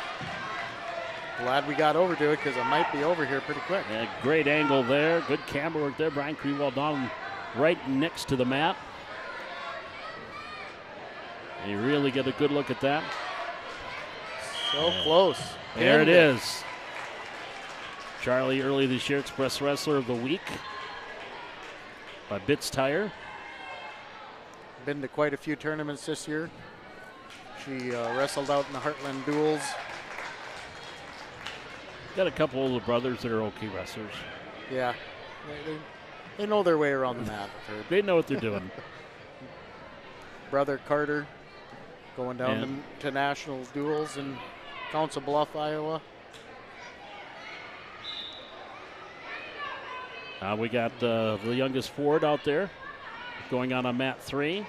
Glad we got over to it because it might be over here pretty quick. Yeah, great angle there. Good camera work there. Brian Crewell down right next to the mat. And you really get a good look at that. So close. There it is. Charlie, early this year, Express Wrestler of the Week by Bitts Tire. Been to quite a few tournaments this year. She wrestled out in the Heartland Duels. Got a couple of the brothers that are okay wrestlers. Yeah. They know their way around the mat. They know what they're doing. Brother Carter going down to national duels in Council Bluff, Iowa. We got the youngest Ford out there going on mat 3.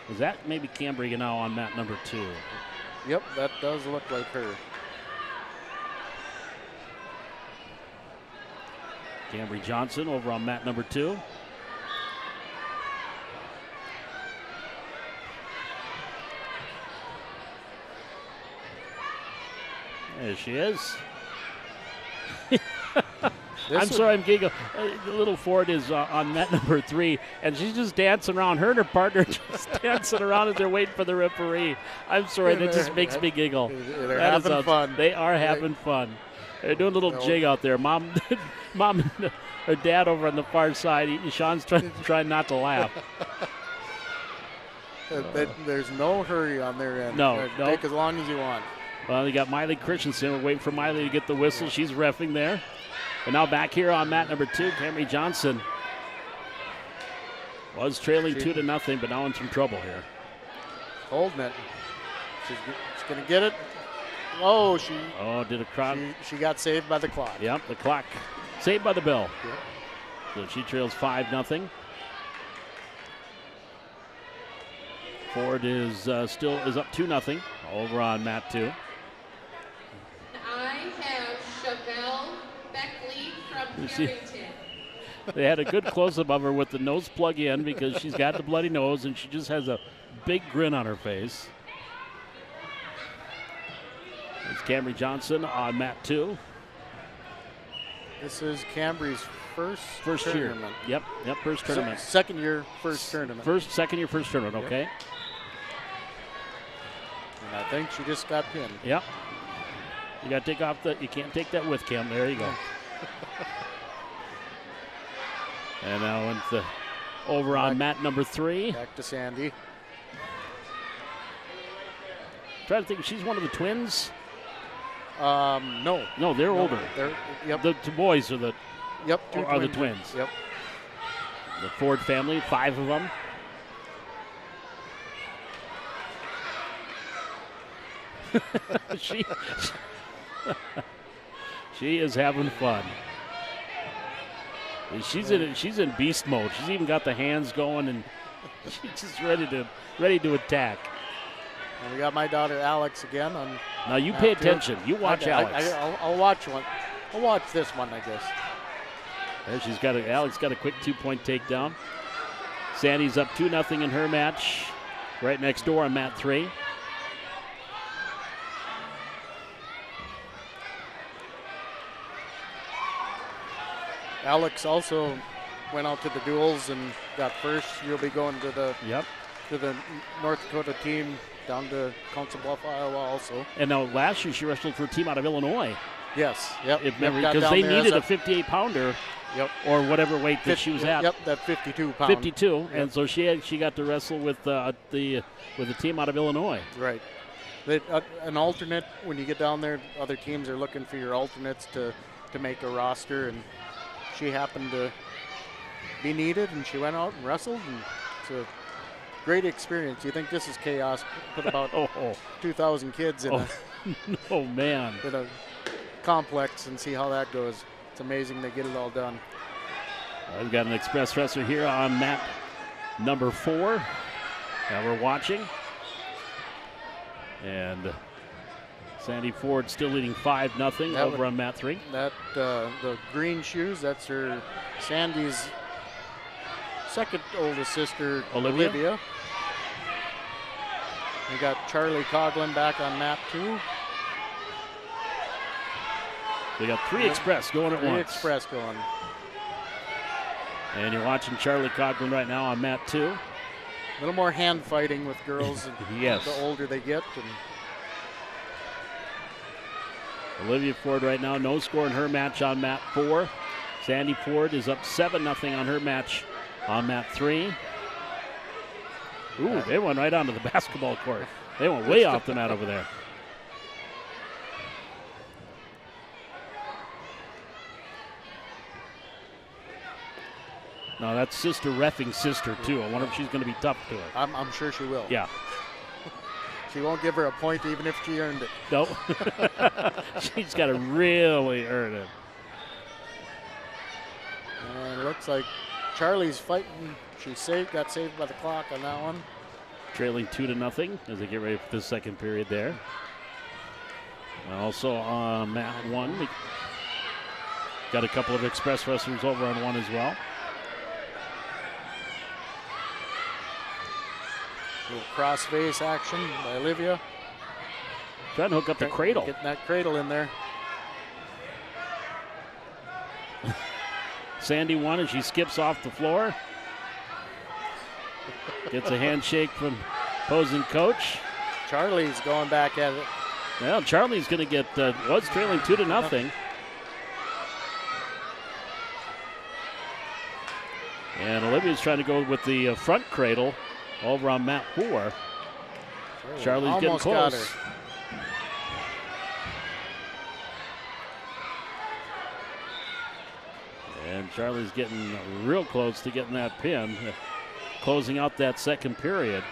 Is that maybe Cambria now on mat number 2? Yep, that does look like her. Camry Johnson over on mat number 2. There she is. I'm sorry, I'm giggling. The little Ford is on mat number 3, and she's just dancing around. Her and her partner just dancing around as they're waiting for the referee. I'm sorry, that just makes me giggle. They're having fun. They are having fun. They're doing a little jig out there. Mom and her dad over on the far side. Sean's trying not to laugh. There's no hurry on their end. No. Take as long as you want. Well, you got Miley Christensen. We're waiting for Miley to get the whistle. She's reffing there. And now back here on mat number 2, Camry Johnson was trailing 2-0, but now in some trouble here. Holding it. She's going to get it. Oh, did a crowd. She got saved by the clock. Yep, the clock saved by the bell. Yep. So she trails 5-0. Ford is still up 2-0 over on mat 2. They had a good close-up of her with the nose plug in because she's got the bloody nose and she just has a big grin on her face. It's Camry Johnson on mat 2. This is Cambry's first year. tournament. Yep, first tournament. Second year, first tournament. Second year, first tournament, okay. Yep. And I think she just got pinned. Yep. You got to take off you can't take that with Cam. There you go. And now over on mat number 3. Back to Sandy. Trying to think, she's one of the twins. No. No, they're older. Yep. The two boys are the the twins. Yep. The Ford family, 5 of them. she is having fun. She's in beast mode. She's even got the hands going and she's just ready to attack. And we got my daughter Alex again on. Now you pay attention. You watch Alex. I'll watch one. I'll watch this one, I guess. There Alex got a quick 2-point takedown. Sandy's up 2-0 in her match. Right next door on mat 3. Alex also went out to the duels and got first. She'll be going to the North Dakota team down to Council Bluff, Iowa also. And now last year she wrestled for a team out of Illinois. Yes, yep. Because they needed a 58-pounder. Yep. Or whatever weight that she was at. Yep, that 52-pound. 52, yep. And so she got to wrestle with the team out of Illinois. Right. An alternate, when you get down there, other teams are looking for your alternates to make a roster, and she happened to be needed, and she went out and wrestled, and it's a great experience. You think this is chaos? Put about 2,000 kids in in a complex and see how that goes. It's amazing they get it all done. We've got an express wrestler here on mat number 4 that we're watching. And Sandy Ford still leading 5-0 over on mat 3. The green shoes, that's her Sandy's second oldest sister, Olivia. We got Charlie Coughlin back on mat 2. We got 3 express going at once. 3 express going. And you're watching Charlie Coughlin right now on mat 2. A little more hand fighting with girls yes. The older they get. And Olivia Ford right now, no score in her match on mat 4. Sandy Ford is up 7-0 on her match on mat 3. Ooh, they went right onto the basketball court. They went way off the mat over there. No, that's sister reffing sister, too. I wonder if she's going to be tough to her. I'm sure she will. Yeah. She won't give her a point even if she earned it. Nope. She's got to really earn it. And it looks like Charlie's fighting. She got saved by the clock on that one. Trailing 2-0 as they get ready for the second period there. Also on mat 1, we got a couple of express wrestlers over on 1 as well. Little cross face action by Olivia. Trying to hook up the cradle. Getting that cradle in there. Sandy won as she skips off the floor. Gets a handshake from opposing coach. Charlie's going back at it. Well, Charlie's going to get, was trailing 2-0. And Olivia's trying to go with the front cradle over on mat 4. Charlie's getting close. Got her. And Charlie's getting real close to getting that pin, closing out that second period.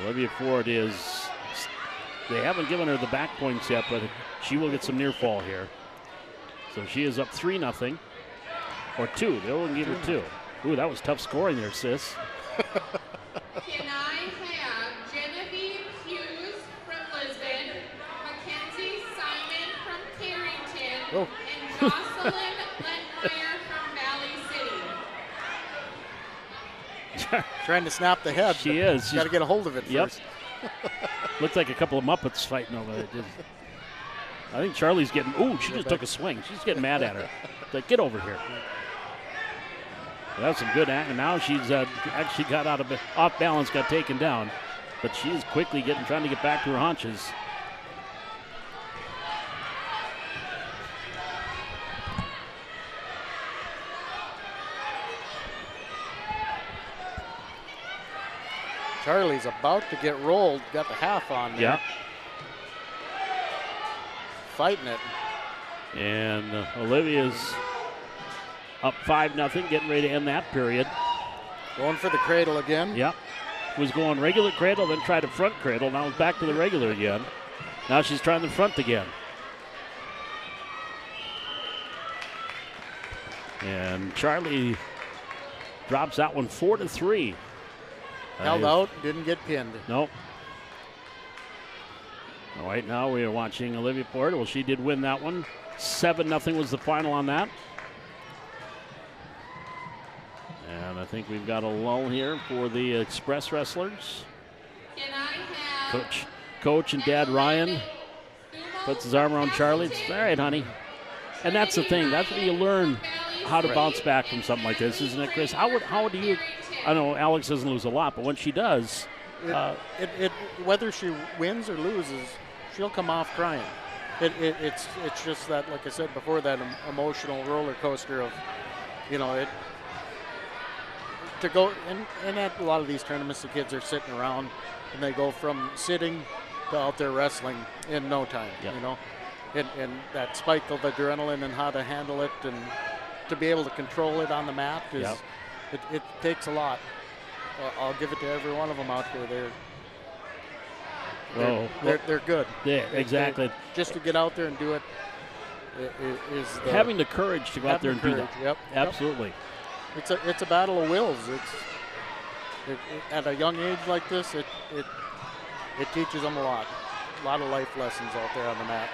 Olivia Ford they haven't given her the back points yet, but she will get some near fall here. So she is up 3-0, or 2. They only give her 2. Ooh, that was tough scoring there, sis. Can I have Genevieve Hughes from Lisbon, Mackenzie Simon from Carrington, and Jocelyn Lettmeyer from Valley City. Trying to snap the head. She is. Got to get a hold of it Yep. first. Looks like a couple of Muppets fighting over it. I think Charlie's getting. Ooh, she just took a swing. She's getting mad at her. Like, get over here. That's some good action. Now she's actually got off balance, got taken down, but she is quickly trying to get back to her haunches. Charlie's about to get rolled. Got the half on there. Yeah. Fighting it. And Olivia's up 5-0, getting ready to end that period. Going for the cradle again. Yep. Was going regular cradle, then tried a front cradle. Now it's back to the regular again. Now she's trying the front again. And Charlie drops that one 4-3. Held out, didn't get pinned. Nope. Right now we are watching Olivia Porter. Well, she did win that one. 7-0 was the final on that. And I think we've got a lull here for the Express wrestlers. Can I have Coach and Dad Ryan puts his arm around Charlie. It's all right, honey. And that's the thing. That's when you learn how to bounce back from something like this, isn't it, Chris? How do you? I know Alex doesn't lose a lot, but when she does, whether she wins or loses, she'll come off crying. It's just that, like I said before, that emotional roller coaster of, to go and at a lot of these tournaments, the kids are sitting around and they go from sitting to out there wrestling in no time. Yep. And that spike of adrenaline and how to handle it and to be able to control it on the mat is. Yep. It takes a lot. I'll give it to every one of them out here. They're good. Yeah, exactly. Just to get out there and do it is having the courage to go out there and do that. Yep. Absolutely. It's a battle of wills. At a young age like this, it teaches them a lot of life lessons out there on the mat.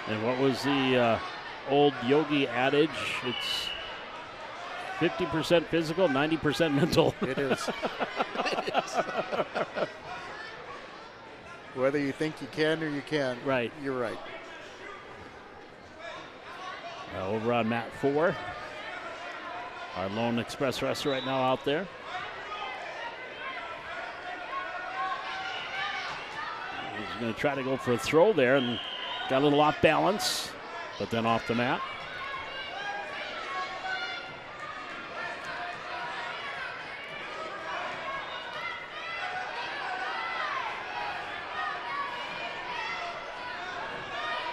And what was the old yogi adage? It's 50% physical, 90% mental. It is. Whether you think you can or you can't, right. You're right. Over on mat 4, our lone Express wrestler right now out there. He's going to try to go for a throw there and got a little off balance, but then off the mat.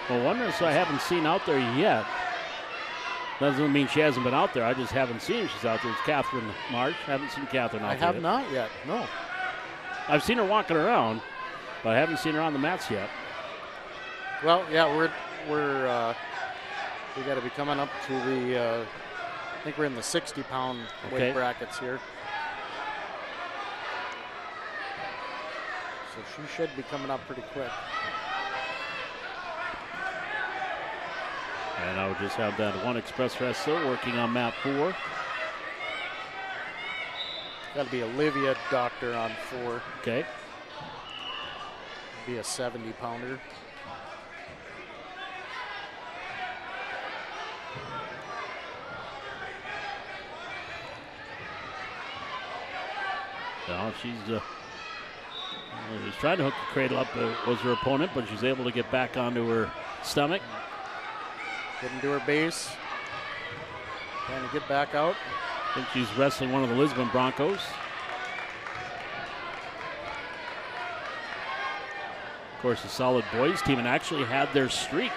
Well, one wrestler I haven't seen out there yet. Doesn't mean she hasn't been out there. I just haven't seen she's out there. It's Catherine Marsh. I haven't seen Catherine out there. I have not yet, no. I've seen her walking around, but I haven't seen her on the mats yet. Well, yeah, we got to be coming up to the, I think we're in the 60-pound weight brackets here. So she should be coming up pretty quick. And I would just have that one Express wrestler working on mat 4. Got to be Olivia Doctor on 4. Okay. Be a 70-pounder. Now she's trying to hook the cradle up, was her opponent, but she's able to get back onto her stomach. Getting to her base. Trying to get back out. I think she's wrestling one of the Lisbon Broncos. Of course, the solid boys team, and actually had their streak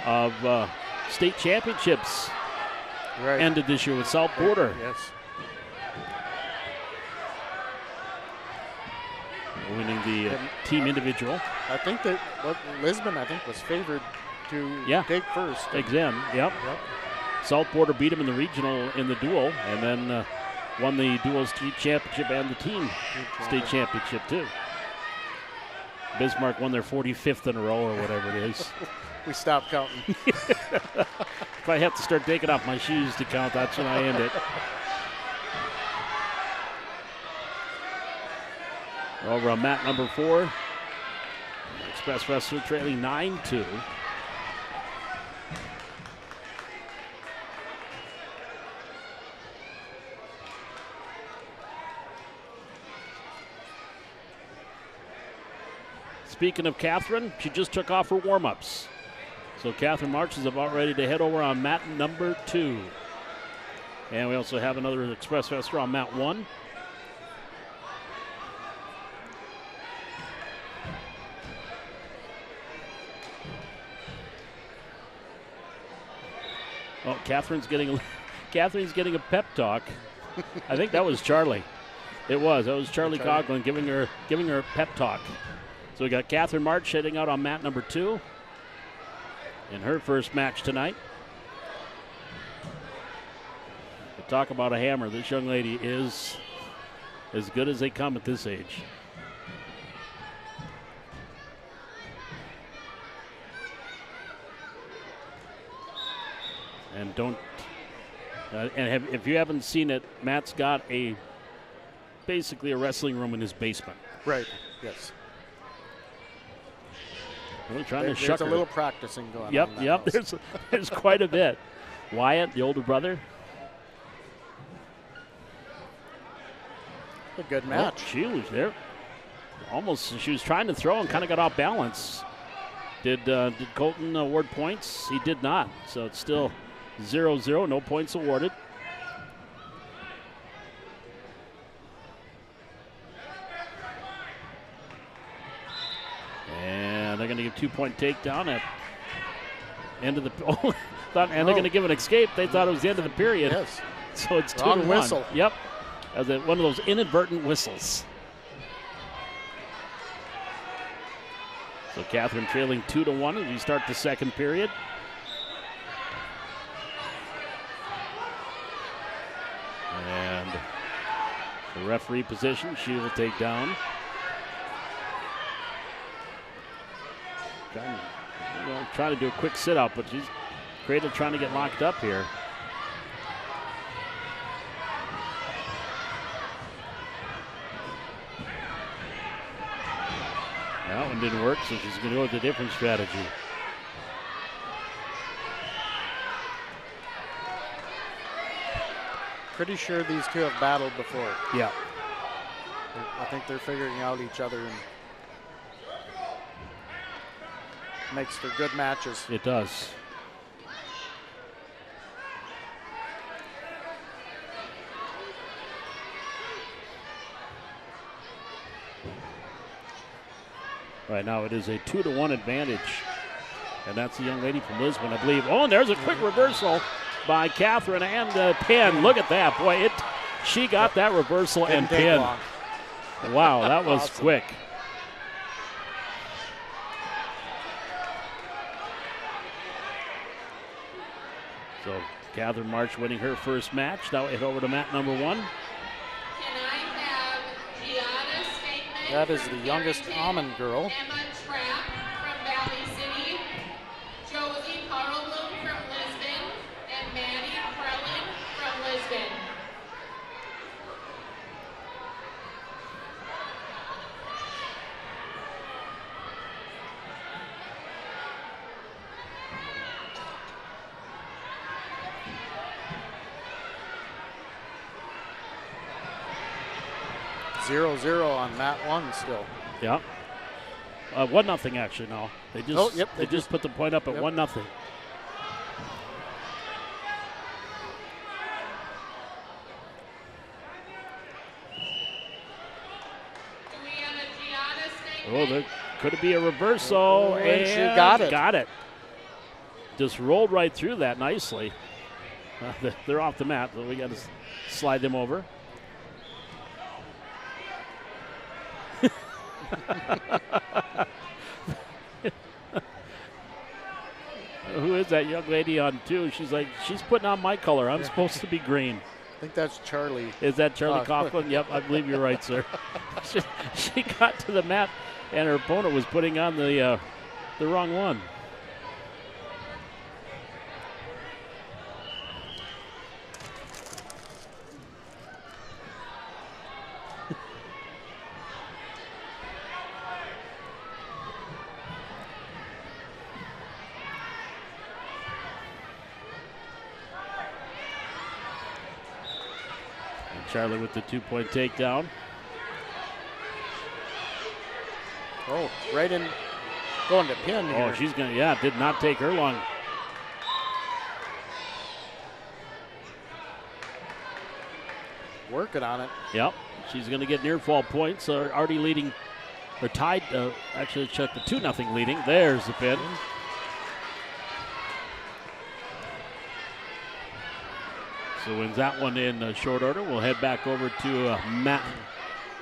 of state championships ended this year with South Border. Yes. Winning the team individual. I think that Lisbon, was favored to take first. Again, yep. South Border beat them in the regional in the dual, and then won the dual state championship and the team state championship too. Bismarck won their 45th in a row or whatever it is. we stop counting. If I have to start taking off my shoes to count, that's when I end it. Over on mat number 4. Express Wrestler trailing 9-2. Speaking of Catherine, she just took off her warm-ups. So Catherine March is about ready to head over on mat number 2. And we also have another Express Wrestler on mat 1. Oh, Catherine's getting a pep talk. I think that was Charlie. It was. That was Charlie Coughlin giving her a pep talk. So we got Catherine March heading out on mat number 2 in her first match tonight. But talk about a hammer. This young lady is as good as they come at this age. And if you haven't seen it, Matt's got basically a wrestling room in his basement. Right. Yes. Really trying to There's shuck her. a little practicing going on. Yep. There's quite a bit. Wyatt, the older brother. A good match. Oh, she was there. Almost, she was trying to throw and kind of got off balance. Did Colton award points? He did not. So it's still 0-0, no points awarded. And they're going to give 2-point takedown at end of the. They're going to give an escape. They thought it was the end of the period. Yes. So it's 2-1. Wrong whistle. Yep. One of those inadvertent whistles. So Catherine trailing 2-1 as we start the second period. And the referee position, she will take down. Trying to do a quick sit-up, but she's Cradle trying to get locked up here. That one didn't work, so she's going to go with a different strategy. Pretty sure these two have battled before. Yeah. I think they're figuring out each other and makes for good matches. It does. Right now it is a 2-1 advantage. And that's the young lady from Lisbon, I believe. Oh, and there's a quick reversal by Catherine and pin. Look at that. Boy, she got that reversal and pin. Wow, that was awesome. Quick. So Catherine March winning her first match. Now we head over to mat number 1. Can I have Gianna's statement? That is the youngest Almond girl. Emma Trapp from Valley City, Josie Carlbloom from Lisbon, and Maddie Prellin from Lisbon. Zero on mat 1 still. Yeah. 1-0 actually now. They just they just put the point up at 1-0. Do we have a Gianna statement? Oh, there could be a reversal, and she got it. Got it. Just rolled right through that nicely. They're off the mat, so we got to slide them over. Who is that young lady on 2? She's like, she's putting on my color. I'm supposed to be green. I think that's Charlie. Is that Charlie Coughlin? Yep, I believe you're right, sir. She got to the mat, and her opponent was putting on the wrong one. Charlie with the 2-point takedown. Oh, right in, going to pin here. Oh, she's going to, yeah, did not take her long. Working on it. Yep, she's going to get near fall points. Already leading, or tied, actually check the 2-0 leading. There's the pin. So wins that one in short order. We'll head back over to mat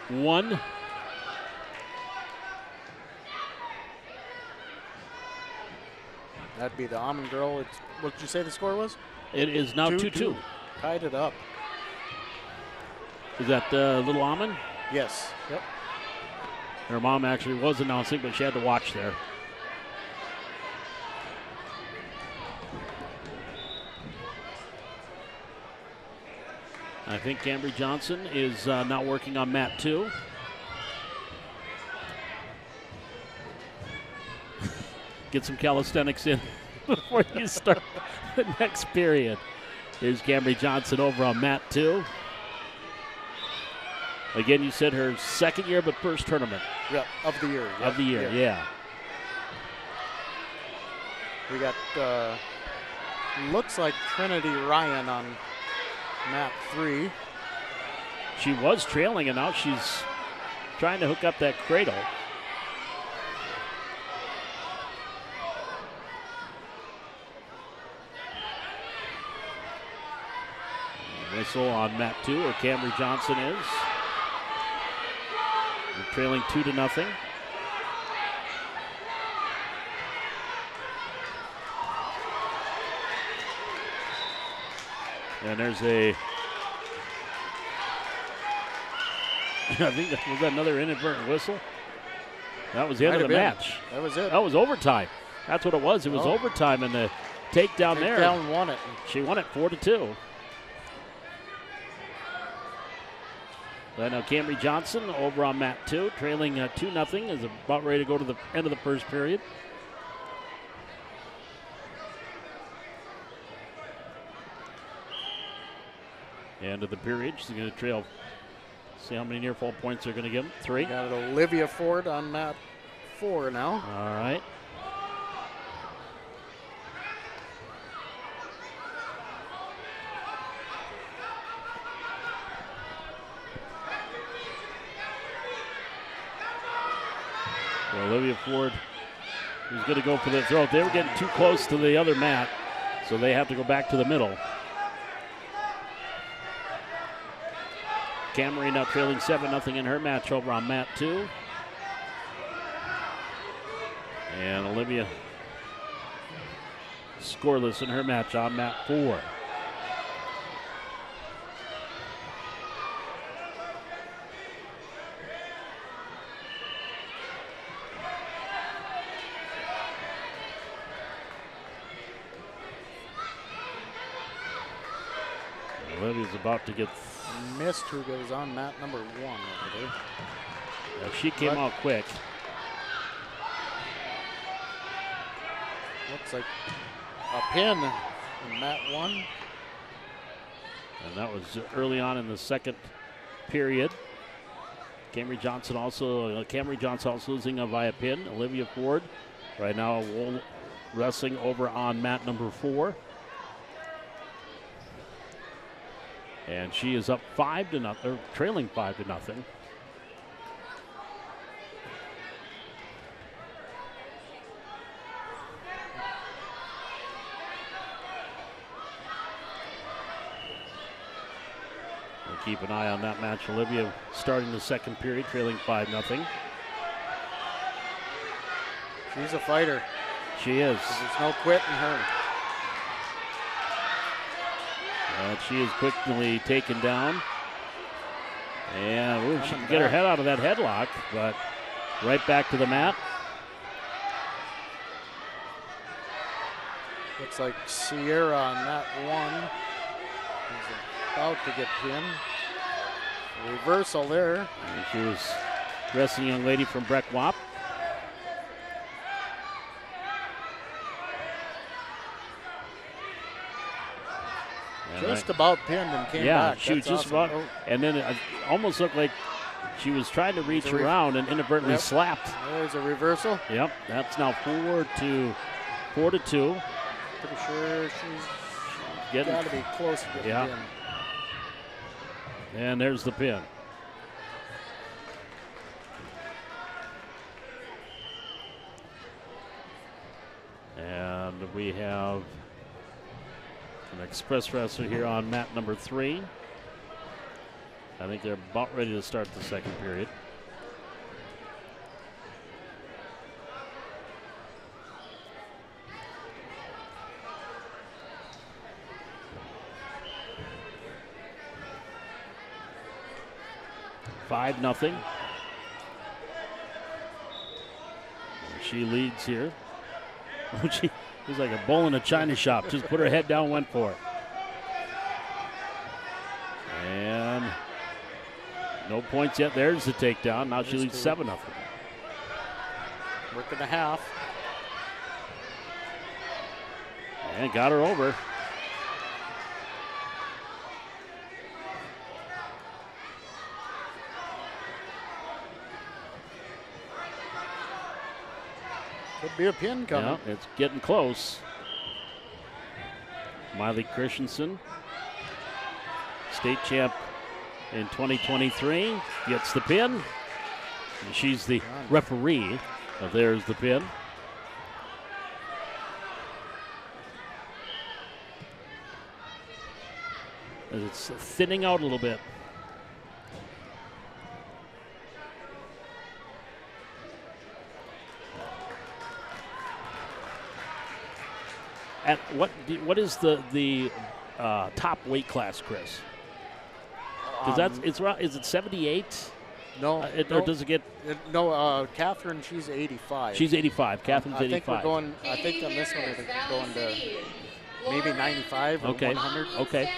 1. That'd be the Almond girl. It's, what did you say the score was? It is now 2-2. Tied it up. Is that Little Almond? Yes. Yep. Her mom actually was announcing, but she had to watch there. I think Cambry Johnson is now working on mat 2. Get some calisthenics in before you start the next period. Here's Cambry Johnson over on mat 2. Again, you said her second year, but first tournament. Yep, of the year. Yep. Of the year, yeah. We got, looks like Trinity Ryan on mat 3. She was trailing, and now she's trying to hook up that cradle. Whistle on mat 2, where Cambry Johnson is. They're trailing 2-0. And there's a, I think that was another inadvertent whistle. That was the end of the match. That was it. That was overtime. That's what it was. It was overtime, and the takedown there. Takedown won it. She won it 4-2. But now Cambry Johnson over on mat 2, trailing 2-0, is about ready to go to the end of the first period. End of the period, she's going to trail. See how many near fall points they're going to give them. 3. Got Olivia Ford on mat 4 now. All right. Well, Olivia Ford is going to go for the throw. They were getting too close to the other mat, so they have to go back to the middle. Camry now trailing 7-0 in her match over on mat 2. And Olivia scoreless in her match on mat 4. Olivia's about to get missed who goes on mat number 1 over there. She came out quick. Looks like a pin in mat 1. And that was early on in the second period. Cambry Johnson also losing via pin. Olivia Ford right now wrestling over on mat number 4. And she is up 5-0, trailing 5-0. We'll keep an eye on that match. Olivia starting the second period, trailing 5-0. She's a fighter. She is. There's no quitting her. She is quickly taken down. And she can get her head out of that headlock, but right back to the mat. Looks like Sierra on mat 1 is about to get pinned. Reversal there. And she was wrestling young lady from Breck Wap. Just about pinned and came back. She was just awesome. about, and then it almost looked like she was trying to reach around and inadvertently slapped. There's a reversal. Yep, that's now 4-2. 4-2. Pretty sure she's got to be close to getting in. And there's the pin. And we have an express wrestler here on mat number 3. I think they're about ready to start the second period. Five nothing. She leads here. She's like a bull in a china shop. Just put her head down, went for it. And no points yet. There's the takedown. Now she leads 7-0. Working a half. And got her over. Could be a pin coming. Yeah, it's getting close. Miley Christensen, state champ in 2023, gets the pin. And she's the referee. There's the pin. It's thinning out a little bit. At what is the top weight class, Chris? Because is it 78? No, or does it get? No, Catherine, she's 85. She's 85. Catherine's 85. I think we're going. I think on this one we're going to maybe 95 or 100. Okay.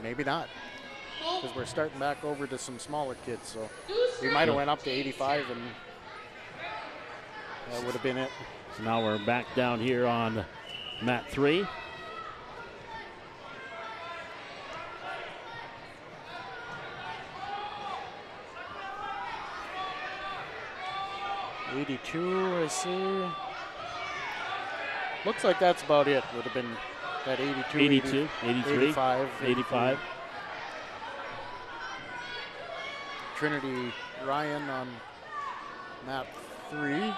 Maybe not, because we're starting back over to some smaller kids. So we might have went up to 85, and that would have been it. So now we're back down here on mat 3. '82, I see. Looks like that's about it. Would have been that 82, 82, 83, 85. Trinity Ryan on mat 3.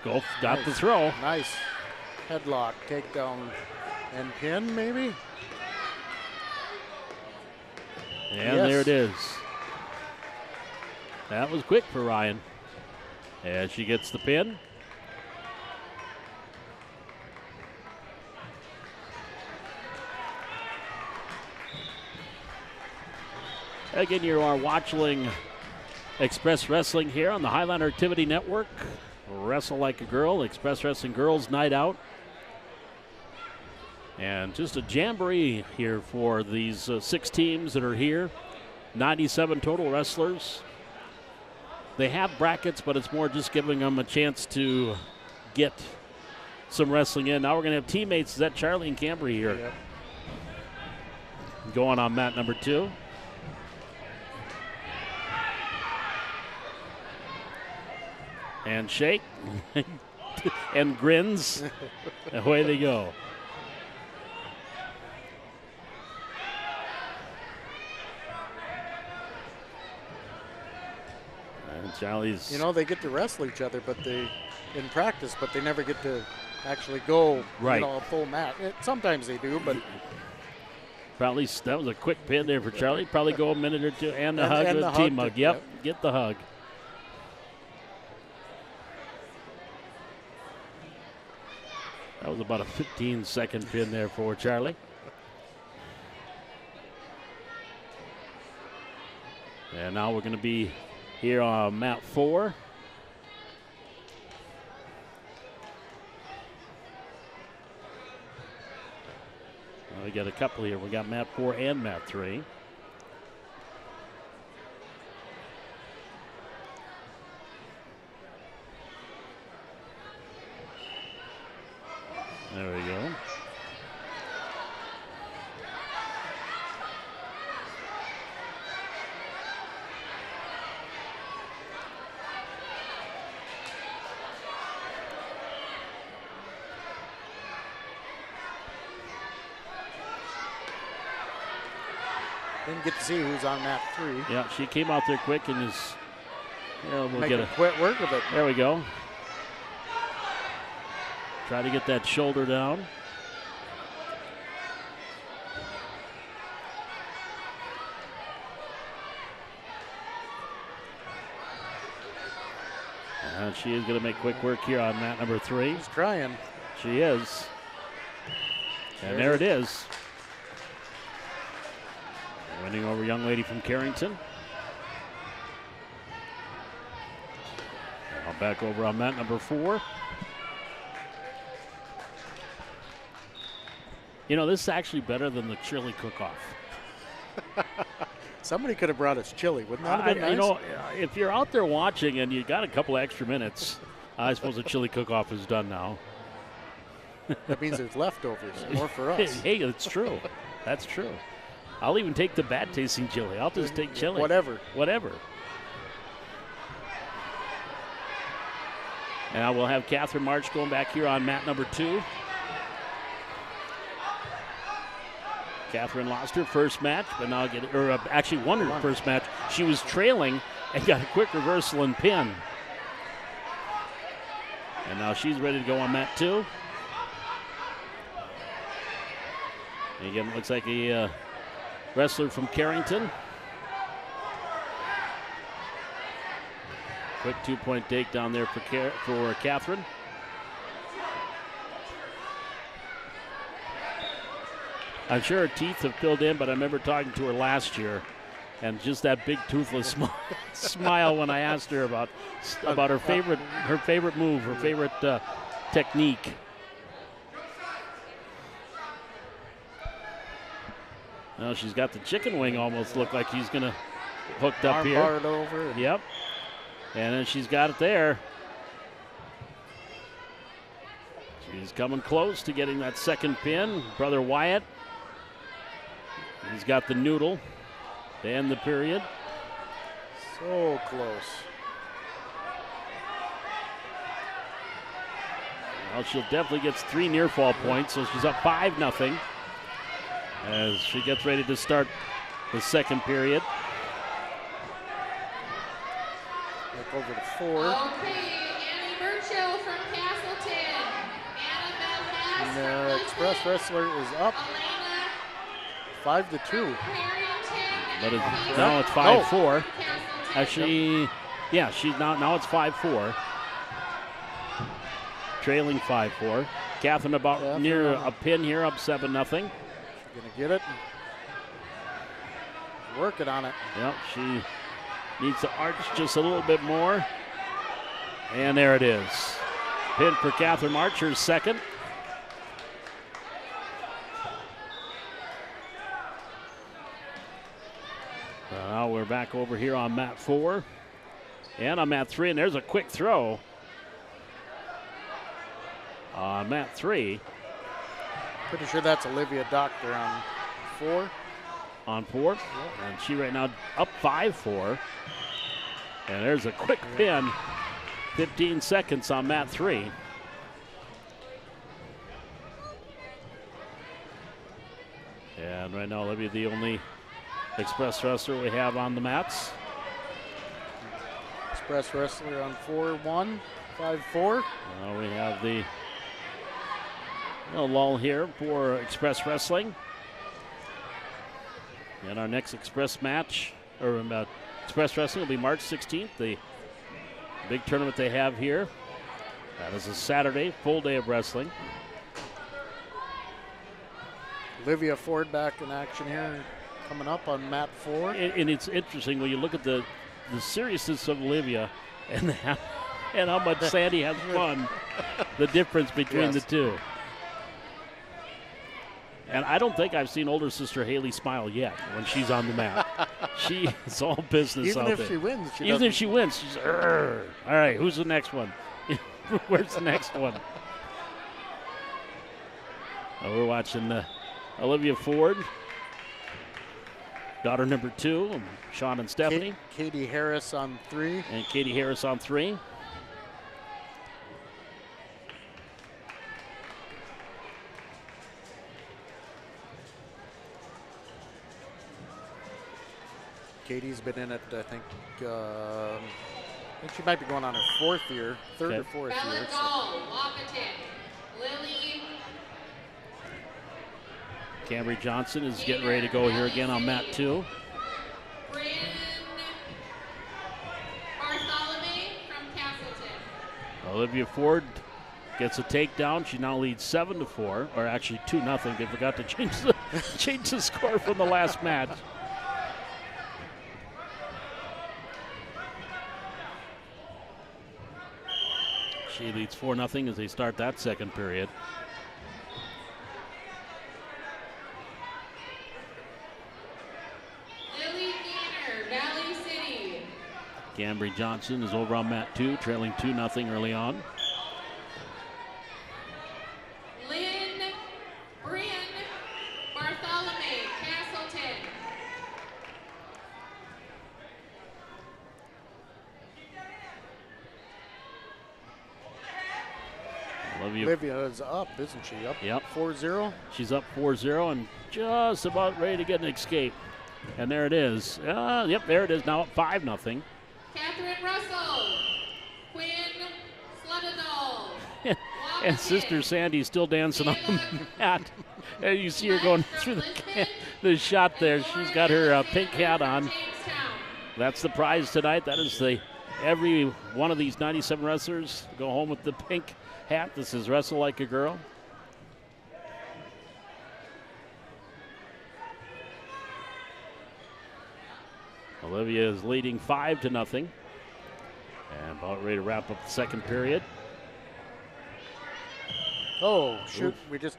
Golf got the throw. Nice. Headlock, takedown, and pin, maybe? And there it is. That was quick for Ryan. As she gets the pin. Again, you are watching Express Wrestling here on the Highliner Activity Network. Wrestle Like a Girl, Express Wrestling Girls Night Out. And just a jamboree here for these 6 teams that are here. 97 total wrestlers. They have brackets, but it's more just giving them a chance to get some wrestling in. Now we're going to have teammates. Is that Charlie and Cambry here? Yep. Going on mat number 2. And shake and grins. Away they go. And Charlie's. You know, they get to wrestle each other, but they in practice, but they never get to actually go. Right. You know, a full mat. Sometimes they do, but. Probably that was a quick pin there for Charlie. Probably go a minute or two, and the hug, and the team hug. Yep, get the hug. That was about a 15-second pin there for Charlie. And now we're going to be here on mat 4. We got a couple here. We got mat 4 and mat 3. There we go. Didn't get to see who's on mat 3. Yeah, she came out there quick and is. Yeah, we'll get a quick work of it. There we go. Try to get that shoulder down. And she is going to make quick work here on mat number 3. She's trying. She is. And there it is. Winning over young lady from Carrington. Now back over on mat number 4. You know, this is actually better than the chili cook-off. Somebody could have brought us chili. Wouldn't that have been nice? You know, if you're out there watching and you got a couple extra minutes, I suppose the chili cook-off is done now. That means there's leftovers, more for us. Hey, that's true. That's true. I'll even take the bad tasting chili. I'll just take chili. Whatever. Now we'll have Catherine March going back here on mat number 2. Catherine lost her first match, but now actually won her first match. She was trailing and got a quick reversal and pin. And now she's ready to go on mat 2. And again, it looks like a wrestler from Carrington. Quick 2-point takedown there for Catherine. I'm sure her teeth have filled in, but I remember talking to her last year, and just that big toothless smile when I asked her about her favorite move, her favorite technique. Now she's got the chicken wing almost look like he's gonna hooked up here. Arm barred over. Yep. And then she's got it there. She's coming close to getting that second pin. Brother Wyatt, he's got the noodle to end the period. So close. Well, she'll definitely get 3 near fall points, so she's up 5-0 as she gets ready to start the second period. Look over to 4. Okay, Annie Burchill from Castleton. Annabelle Hess And from the Lisbon. Express Wrestler is up Elena 5-2. But now it's 5-4. Actually, yeah, she's now it's 5-4. Trailing 5-4. Catherine about near a pin here, up 7-0. Gonna get it. Working on it. Yep, she needs to arch just a little bit more. And there it is. Pin for Catherine Archer's second. Now we're back over here on mat 4 and on mat 3, and there's a quick throw on mat 3. Pretty sure that's Olivia Doctor on 4. On 4, and she right now up 5-4. And there's a quick pin, 15 seconds on mat 3. And right now Olivia the only Express wrestler we have on the mats. Express Wrestler on 4-1, 5-4. Now we have the lull here for Express Wrestling. And our next Express match, or Express Wrestling, will be March 16th, the big tournament they have here. That is a Saturday, full day of wrestling. Olivia Ford back in action here, coming up on mat 4. And it's interesting when you look at the seriousness of Olivia and how much Sandy has fun, the difference between the two. And I don't think I've seen older sister Haley smile yet when she's on the mat. She is all business Even out there. if she wins, Even if she wins, she's, all right, who's the next one? Where's the next one? We're watching Olivia Ford, daughter number 2, Sean and Stephanie. Katie Harris on 3. And Katie Harris on 3. Katie's been in it, I think she might be going on her 4th year, 3rd or 4th year. So. Lily. Cambry Johnson is getting ready to go here again on mat 2. Bryn Bartholomew from Castleton. Olivia Ford gets a takedown. She now leads 7-4, or actually 2-0. They forgot to change the score from the last match. She leads 4-0 as they start that second period. Lily Gainer, Valley City. Cambry Johnson is over on mat 2, trailing 2-0 early on. Bryn Bartholomew, Castleton. Olivia is up, isn't she? Up Yep. 4-0. She's up 4-0 and just about ready to get an escape. And there it is. Yep, there it is now up 5-0. Catherine Russell, Quinn Slutadol. And Sister Sandy's still dancing on the mat. And you see her going through the shot there. She's got her pink hat on. That's the prize tonight. That is every one of these 97 wrestlers go home with the pink hat. This is Wrestle Like a Girl. Olivia is leading 5-0. And about ready to wrap up the second period. Oh, shoot. We just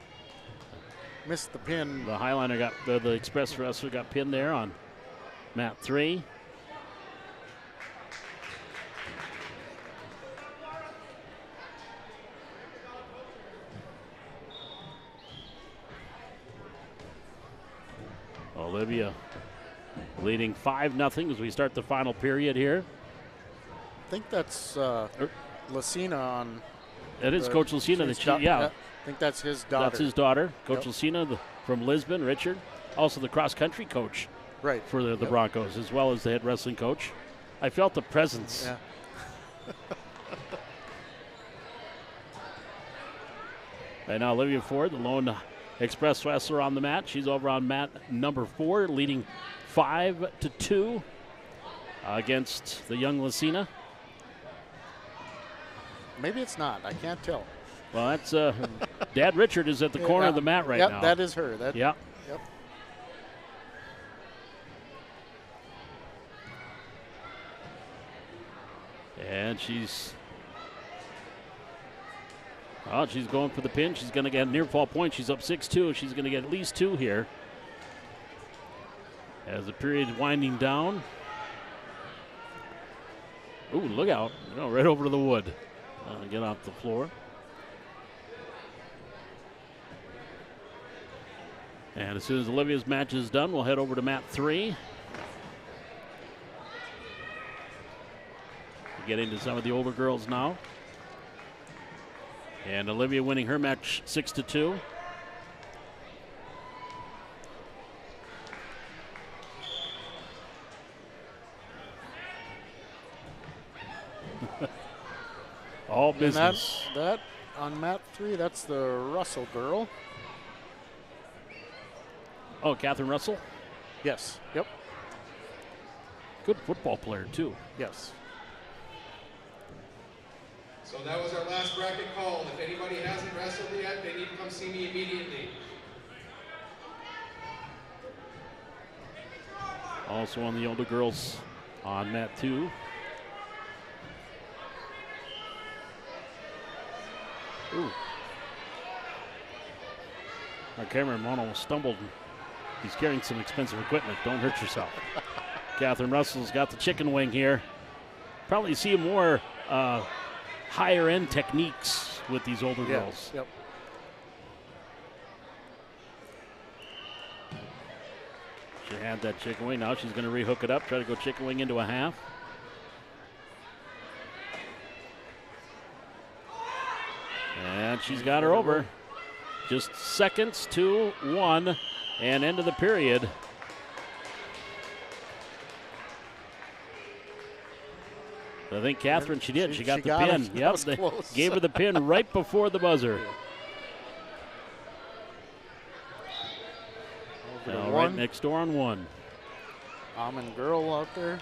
missed the pin. The Highliner the Express wrestler got pinned there on mat 3. Olivia leading 5-0 as we start the final period here. I think that's Lucina on. It is Coach Lucina. I think that's his daughter. That's his daughter, Coach Lucina from Lisbon, Richard. Also the cross-country coach for the Broncos, as well as the head wrestling coach. I felt the presence. Yeah. And now Olivia Ford, the lone Express wrestler on the mat. She's over on mat number 4, leading 5-2 against the young Lucina. Maybe it's not. I can't tell. Well, that's Dad Richard is at the corner of the mat right now. Yep, that is her. Yep. Yep. And she's going for the pin. She's going to get a near fall point. She's up 6-2. She's going to get at least 2 here. As the period is winding down. Ooh, look out. Right over to the wood. Get off the floor. And as soon as Olivia's match is done, we'll head over to mat 3. Get into some of the older girls now. And Olivia winning her match 6-2. All business. That on mat 3, that's the Russell girl. Oh, Catherine Russell? Yes. Yep. Good football player, too. Yes. So that was our last bracket called. If anybody hasn't wrestled yet, they need to come see me immediately. Also on the older girls on mat 2. Ooh. Our cameraman almost stumbled. He's carrying some expensive equipment. Don't hurt yourself. Catherine Russell's got the chicken wing here. Probably see more higher end techniques with these older girls. Yep. She had that chicken wing. Now she's going to rehook it up, try to go chicken wing into a half. And she's got her over. Just seconds to 1 and end of the period. I think Catherine, she did. She got the pin. Yep, they gave her the pin right before the buzzer. Now right next door on 1. Almond girl out there.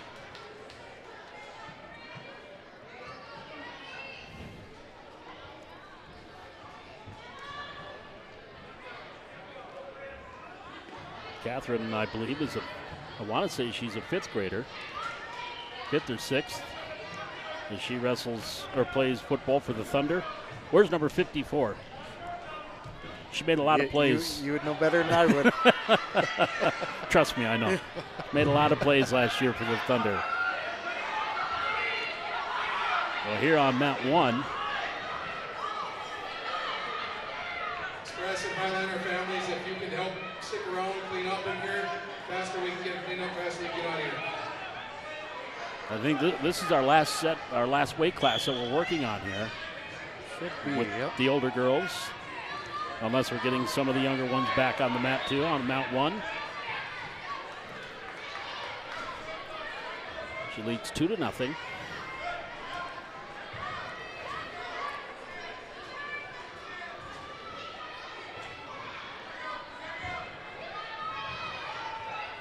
Catherine, I believe, I want to say she's a 5th grader. 5th or 6th. And she wrestles or plays football for the Thunder. Where's number 54? She made a lot of plays. You would know better than I would. Trust me, I know. Made a lot of plays last year for the Thunder. Well, here on mat 1. Express and Highliner families, if you can help stick around, clean up in here, faster we can get cleaned up, faster we can get out of here. I think this is our last set, our last weight class that we're working on here. Should be, with the older girls. Unless we're getting some of the younger ones back on the mat too, on mat 1. She leads 2-0.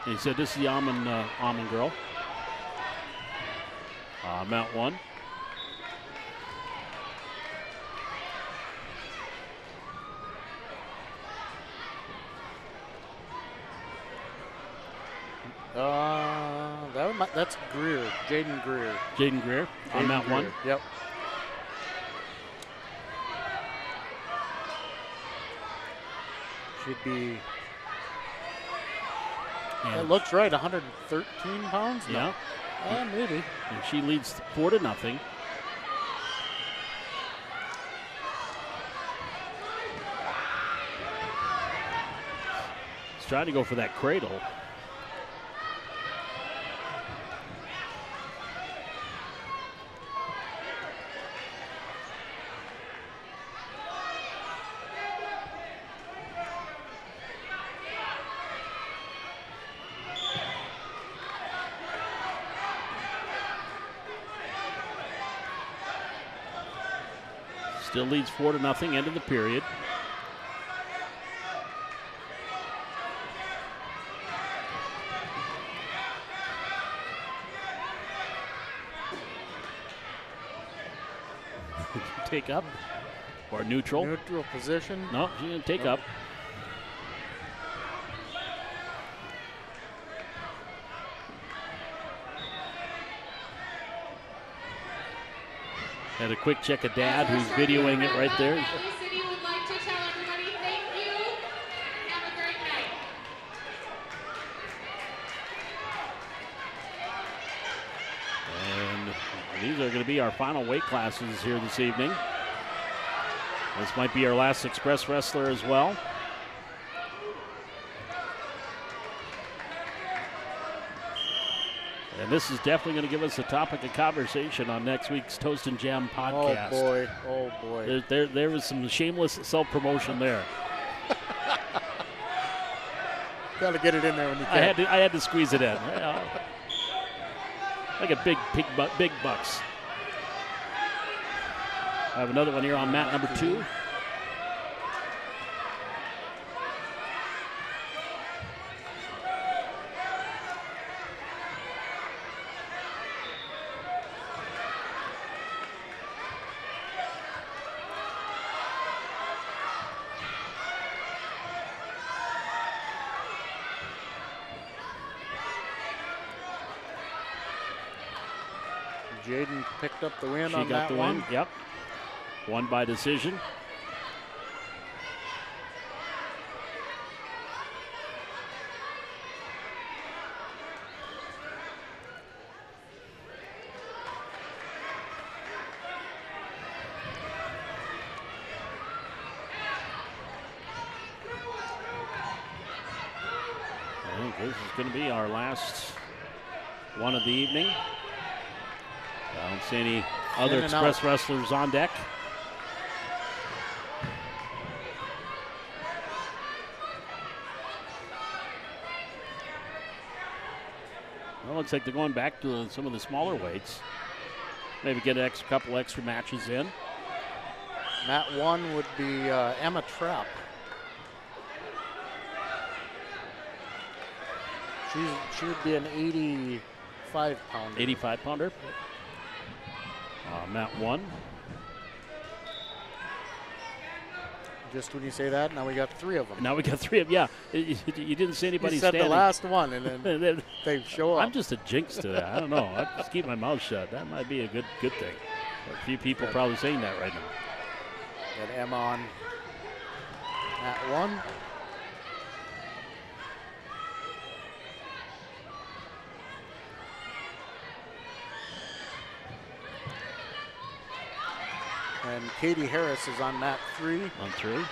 He said this is the almond girl. Mat 1. That's Greer, Jaden Greer. Jaden Greer on mat 1. Yep. Should be. It looks right, 113 pounds. Yeah. Maybe. And she leads 4-0. She's trying to go for that cradle. Still leads 4-0, end of the period. Take up or neutral? Neutral position. No, she's going to take up. Had a quick check of Dad, who's videoing it right there. Valley City would like to tell everybody thank you. Have a great night. And these are going to be our final weight classes here this evening. This might be our last Express wrestler as well. And this is definitely going to give us a topic of conversation on next week's Toast and Jam podcast. Oh boy, oh boy. There was some shameless self-promotion there. Got to get it in there when you can. I had to squeeze it in. Like a big bucks. I have another one here on mat number 2. Jaden picked up the win She on got that the one. win, yep. Won by decision. I think is going to be our last one of the evening. I don't see any other Express wrestlers on deck. Well, looks like they're going back to some of the smaller weights. Maybe get a couple extra matches in. Mat 1 would be Emma Trapp. She would be an 85-pounder. 85-pounder. Mat 1. Just when you say that, now we got 3 of them. Now we got 3 of them. Yeah, you didn't see anybody you said standing. The last one, and then they show up. I'm just a jinx to that. I don't know. I just keep my mouth shut. That might be a good thing. A few people probably saying that right now. Got Emma on Mat 1. And Katie Harris is on Mat 3. On 3.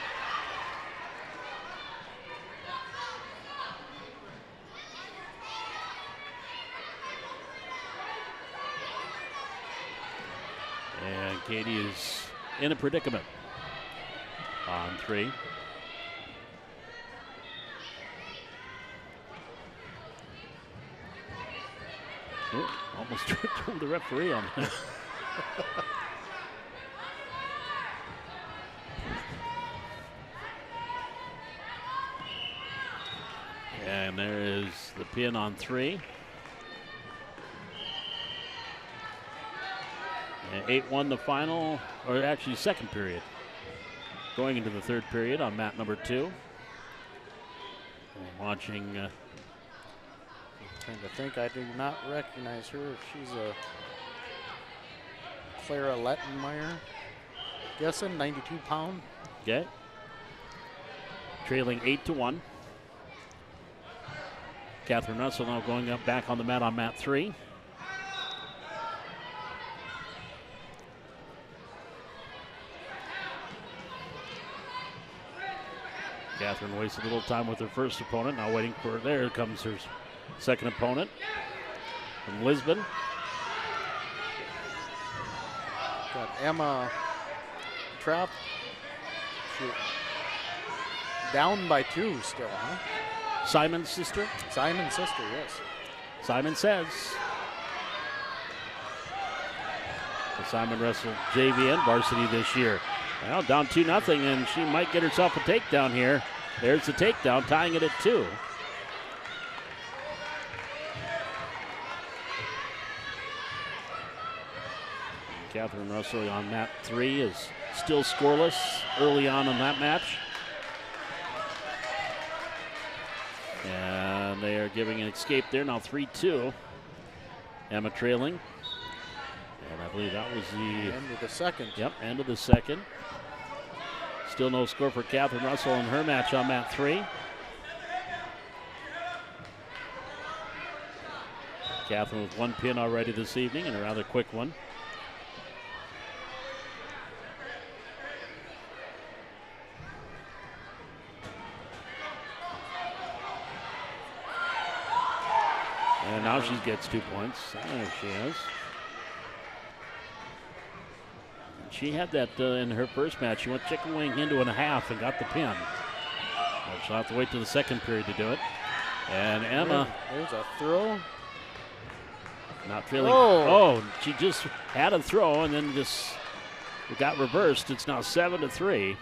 And Katie is in a predicament. On 3. Oh, almost told the referee on that. And there is the pin on 3. And 8-1 the final, or actually second period. Going into the third period on mat number 2. And watching. Trying to think, I do not recognize her. She's a Clara Lettenmeyer. Guessing 92-pound. Okay. Trailing 8-1. Catherine Russell now going up back on the mat on mat 3. Catherine wasted a little time with her first opponent. Now waiting for her. There comes her second opponent from Lisbon. Got Emma Trapp. Down by 2 still, huh? Simon's sister? Simon's sister, yes. Simon says. Simon wrestled JV and varsity this year. Well, down 2-0, and she might get herself a takedown here. There's the takedown, tying it at 2. Catherine Russell on mat 3 is still scoreless early on in that match. And they are giving an escape there. Now 3-2. Emma trailing. And I believe that was the end of the second. Yep, end of the second. Still no score for Catherine Russell in her match on mat 3. Catherine with 1 pin already this evening, and a rather quick one. And now she gets 2 points. There she is. She had that in her first match. She went chicken wing into and a half and got the pin. She'll have to wait till the second period to do it. And Emma. There's a throw. Not feeling. Oh, she just had a throw and then just it got reversed. It's now 7-3.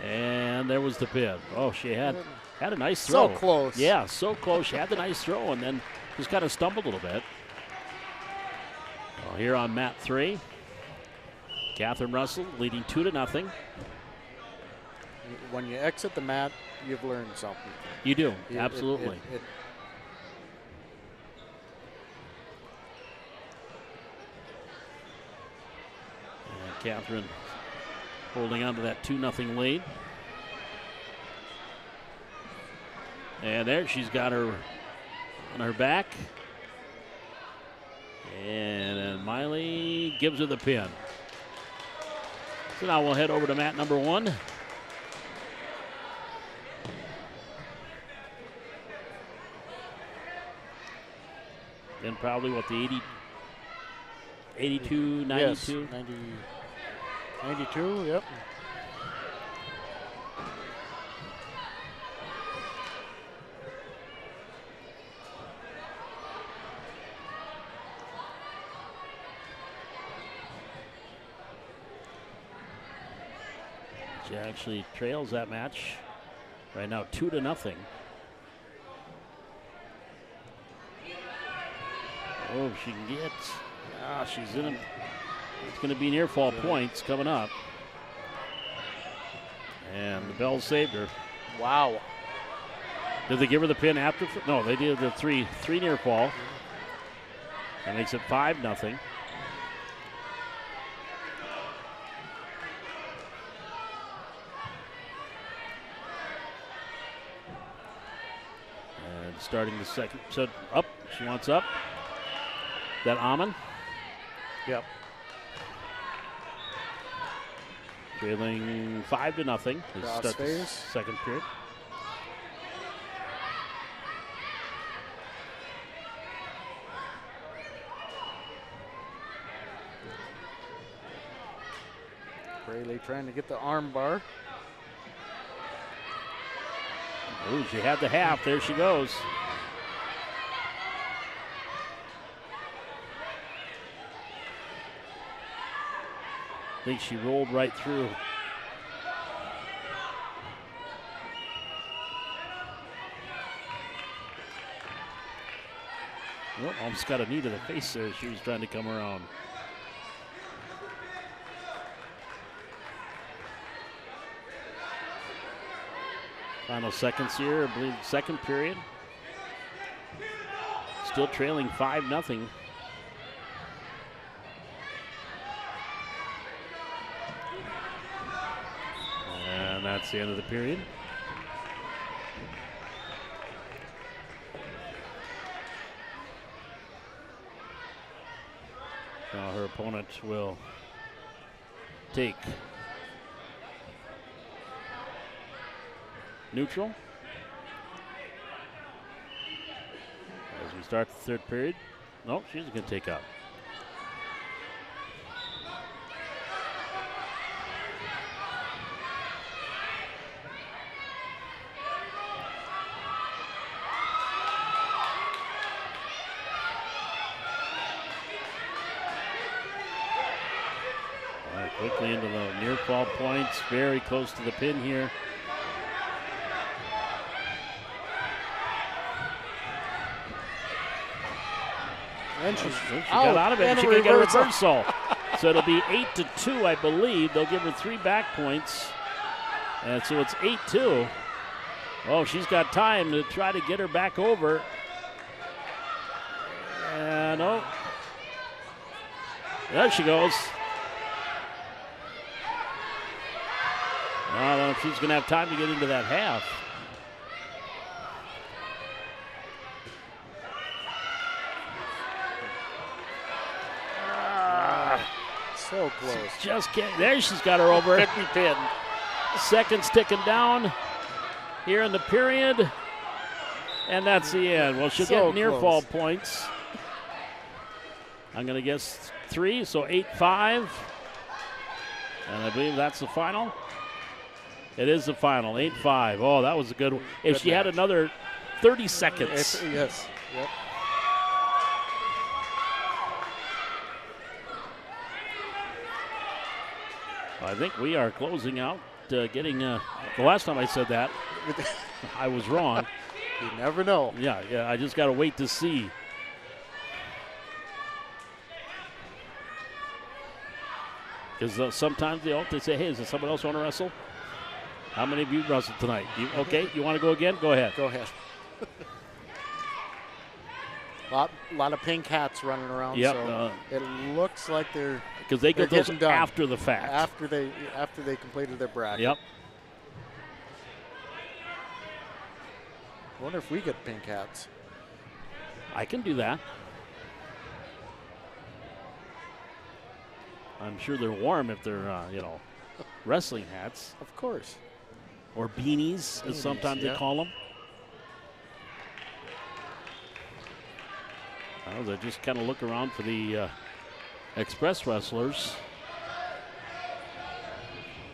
And there was the pin. Oh, she had a nice throw. So close. Yeah, so close. She had the nice throw and then just kind of stumbled a little bit. Well, here on mat 3, Catherine Russell leading 2-0. When you exit the mat, you've learned something. You do, absolutely. And Catherine holding on to that 2-0 lead. And there she's got her on her back. And Miley gives her the pin. So now we'll head over to mat number 1. in probably, what, the 82, 92? Yes, 92, yep. She actually trails that match right now 2-0. Oh, she can get. She's in. It's going to be near fall points coming up. And the Bells saved her. Wow. Did they give her the pin after? No, they did the three near fall. That makes it 5-0. And starting the second, so up. She wants up. That Amon? Yep. Trailing 5-0. Start the Phase. second period. Braley trying to get the arm bar. Ooh, she had the half. There she goes. I think she rolled right through. Oh, almost got a knee to the face there. She was trying to come around. Final seconds here, I believe, second period. Still trailing 5-0. And that's the end of the period. Now her opponent will take neutral as we start the third period. Nope, she's going to take out. Quickly into the near fall points, very close to the pin here. And she got out of it. She can get a reversal. So it'll be 8-2, I believe. They'll give her 3 back points. And so it's 8-2. Oh, she's got time to try to get her back over. And oh, there she goes. I don't know if she's going to have time to get into that half. So close. Just can't. There she's got her over. 50 pin. Seconds ticking down here in the period. And that's the end. Well, she'll get near fall points. I'm going to guess 3, so 8-5. And I believe that's the final. It is the final, 8-5. Oh, that was a good one. If she had another 30 seconds. Yes. Yep. I think we are closing out, getting, the last time I said that, I was wrong. You never know. Yeah, I just got to wait to see. Because sometimes they say, hey, is there someone else want to wrestle? How many of you wrestled tonight? Okay, you want to go again? Go ahead. Go ahead. lot of pink hats running around. Yep, so it looks like they're because they get those done after the fact. After they completed their bracket. Yep. I wonder if we get pink hats. I can do that. I'm sure they're warm if they're wrestling hats. Of course. Or beanies, as sometimes they call them. Well, they just kind of look around for the Express wrestlers.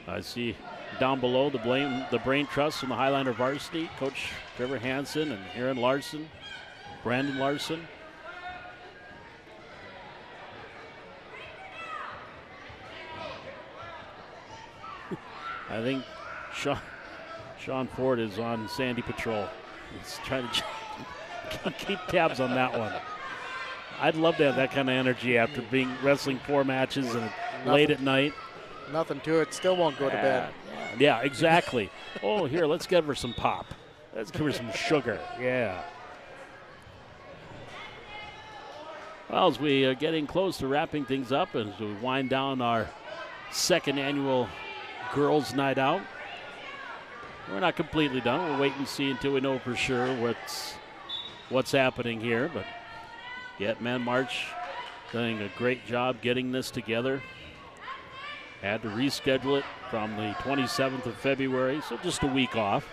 I see down below the Brain Trust and the Highliner varsity, Coach Trevor Hansen and Aaron Larson, Brandon Larson. I think Sean Ford is on Sandy Patrol. He's trying to keep tabs on that one. I'd love to have that kind of energy after wrestling 4 matches and late at night. Nothing to it. Still won't go to bed. Yeah, exactly. Oh, here, let's give her some pop. Let's give her some sugar. Yeah. Well, as we are getting close to wrapping things up, as we wind down our 2nd annual Girls' Night Out, we're not completely done. We'll wait and see until we know for sure what's happening here. But yet, Man March doing a great job getting this together. Had to reschedule it from the 27th of February, so just a week off.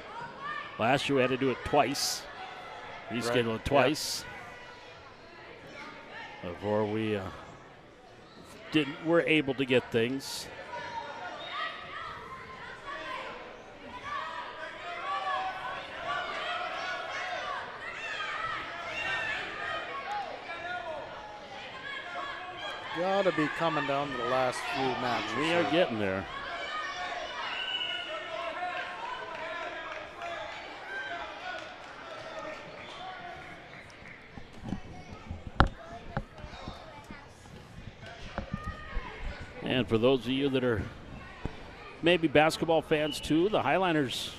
Last year we had to do it twice, reschedule it twice before we were able to get things. Gotta be coming down to the last few matches. We are getting there. And for those of you that are maybe basketball fans too, the Highliners,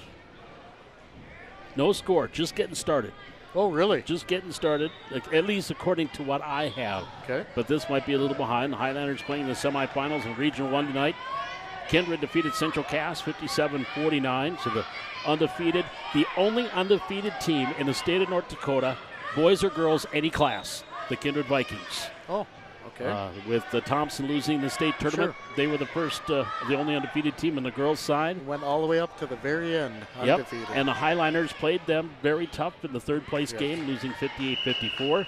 no score, just getting started. Oh, really? Just getting started, at least according to what I have. Okay. But this might be a little behind. The Highlanders playing the semifinals in Regional 1 tonight. Kindred defeated Central Cass 57-49. So the only undefeated team in the state of North Dakota, boys or girls, any class, the Kindred Vikings. Oh, okay. With Thompson losing the state tournament, they were the only undefeated team on the girls' side. Went all the way up to the very end, undefeated. Yep. And the Highliners played them very tough in the 3rd place game, losing 58-54.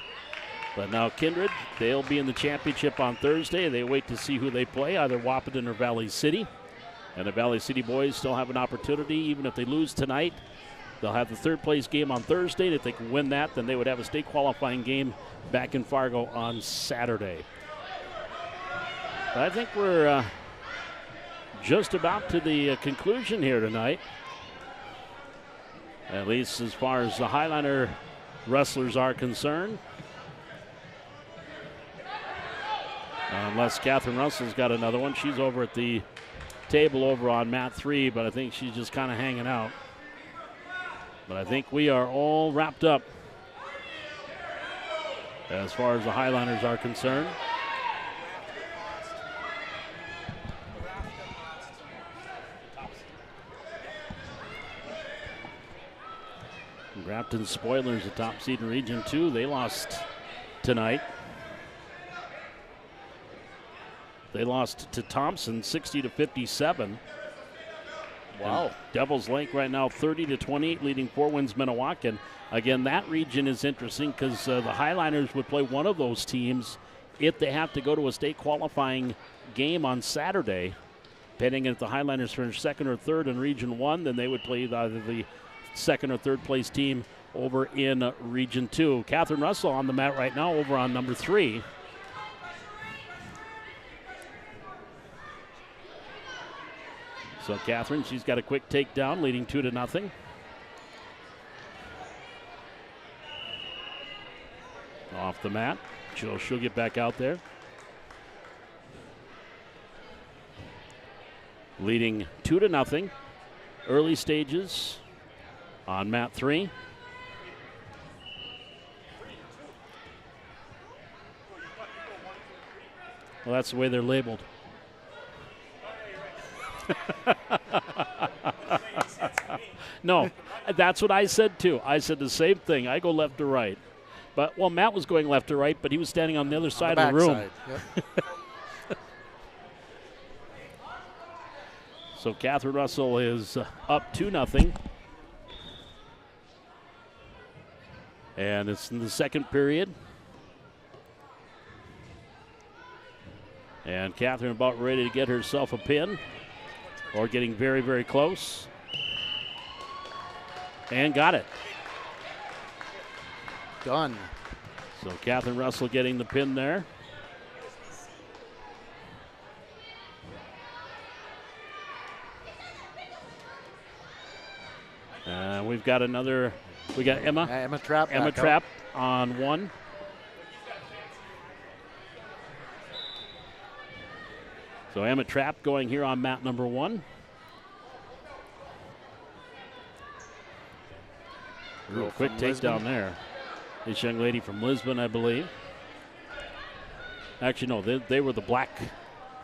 But now Kindred, they'll be in the championship on Thursday. They wait to see who they play, either Wahpeton or Valley City. And the Valley City boys still have an opportunity, even if they lose tonight. They'll have the 3rd place game on Thursday. If they can win that, then they would have a state qualifying game back in Fargo on Saturday. But I think we're just about to the conclusion here tonight, at least as far as the Highliner wrestlers are concerned. Unless Catherine Russell's got another one. She's over at the table over on mat 3, but I think she's just kind of hanging out. But I think we are all wrapped up as far as the Highliners are concerned. Grafton Spoilers, the top seed in Region 2. They lost tonight. They lost to Thompson 60-57. Wow. And Devils Lake right now 30-28, leading 4 wins Minnewacan. Again, that region is interesting because the Highliners would play one of those teams if they have to go to a state qualifying game on Saturday. Depending if the Highliners finish 2nd or 3rd in Region 1, then they would play either the 2nd or 3rd place team over in Region 2. Catherine Russell on the mat right now over on number 3. So Catherine, she's got a quick takedown, leading 2-0. Off the mat. She'll get back out there. Leading 2-0. Early stages on mat 3. Well, that's the way they're labeled. No, that's what I said too. I said the same thing. I go left to right. But, well, Matt was going left to right, but he was standing on the other side of the room. Yep. So Catherine Russell is up 2-0. And it's in the 2nd period. And Catherine about ready to get herself a pin, or getting very, very close. And got it. Done. So Catherine Russell getting the pin there. We've got another, we got Emma. Emma Trapp. Emma Trapp on 1. So Emma Trapp going here on mat number 1. Real quick takedown there. This young lady from Lisbon, I believe. Actually, no, they were the black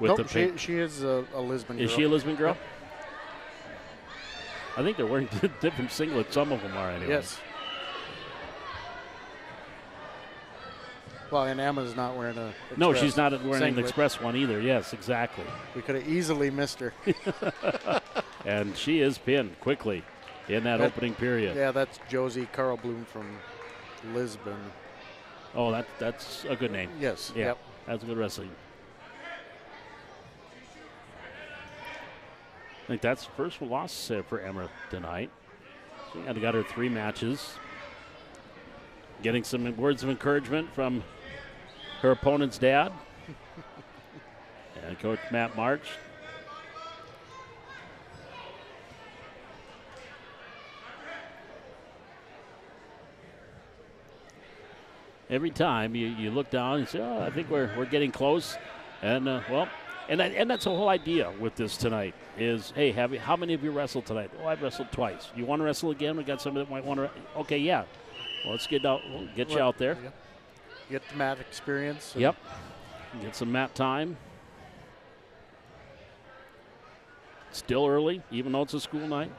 with the pink. She is a Lisbon girl. Is she a Lisbon girl? I think they're wearing different singlets. Some of them are anyway. Yes. Well, and Emma's not wearing a Express. No, she's not wearing singlet. an Express one either. Yes, exactly. We could have easily missed her. And she is pinned quickly in that opening period. Yeah, that's Josie Carl Bloom from Lisbon. Oh, that's a good name. Yes. Yeah, Yep. that's good wrestling. I think that's the first loss for Emma tonight. She had got her 3 matches. Getting some words of encouragement from her opponent's dad. And Coach Matt March. Every time you look down and say, oh, I think we're getting close. And, and that's the whole idea with this tonight is, hey, how many of you wrestled tonight? Oh, I've wrestled twice. You want to wrestle again? We got somebody that might want to. Okay, yeah. Well, let's get out. We'll get you out there. Yeah. Get the mat experience. Yep. Get some mat time. Still early, even though it's a school night.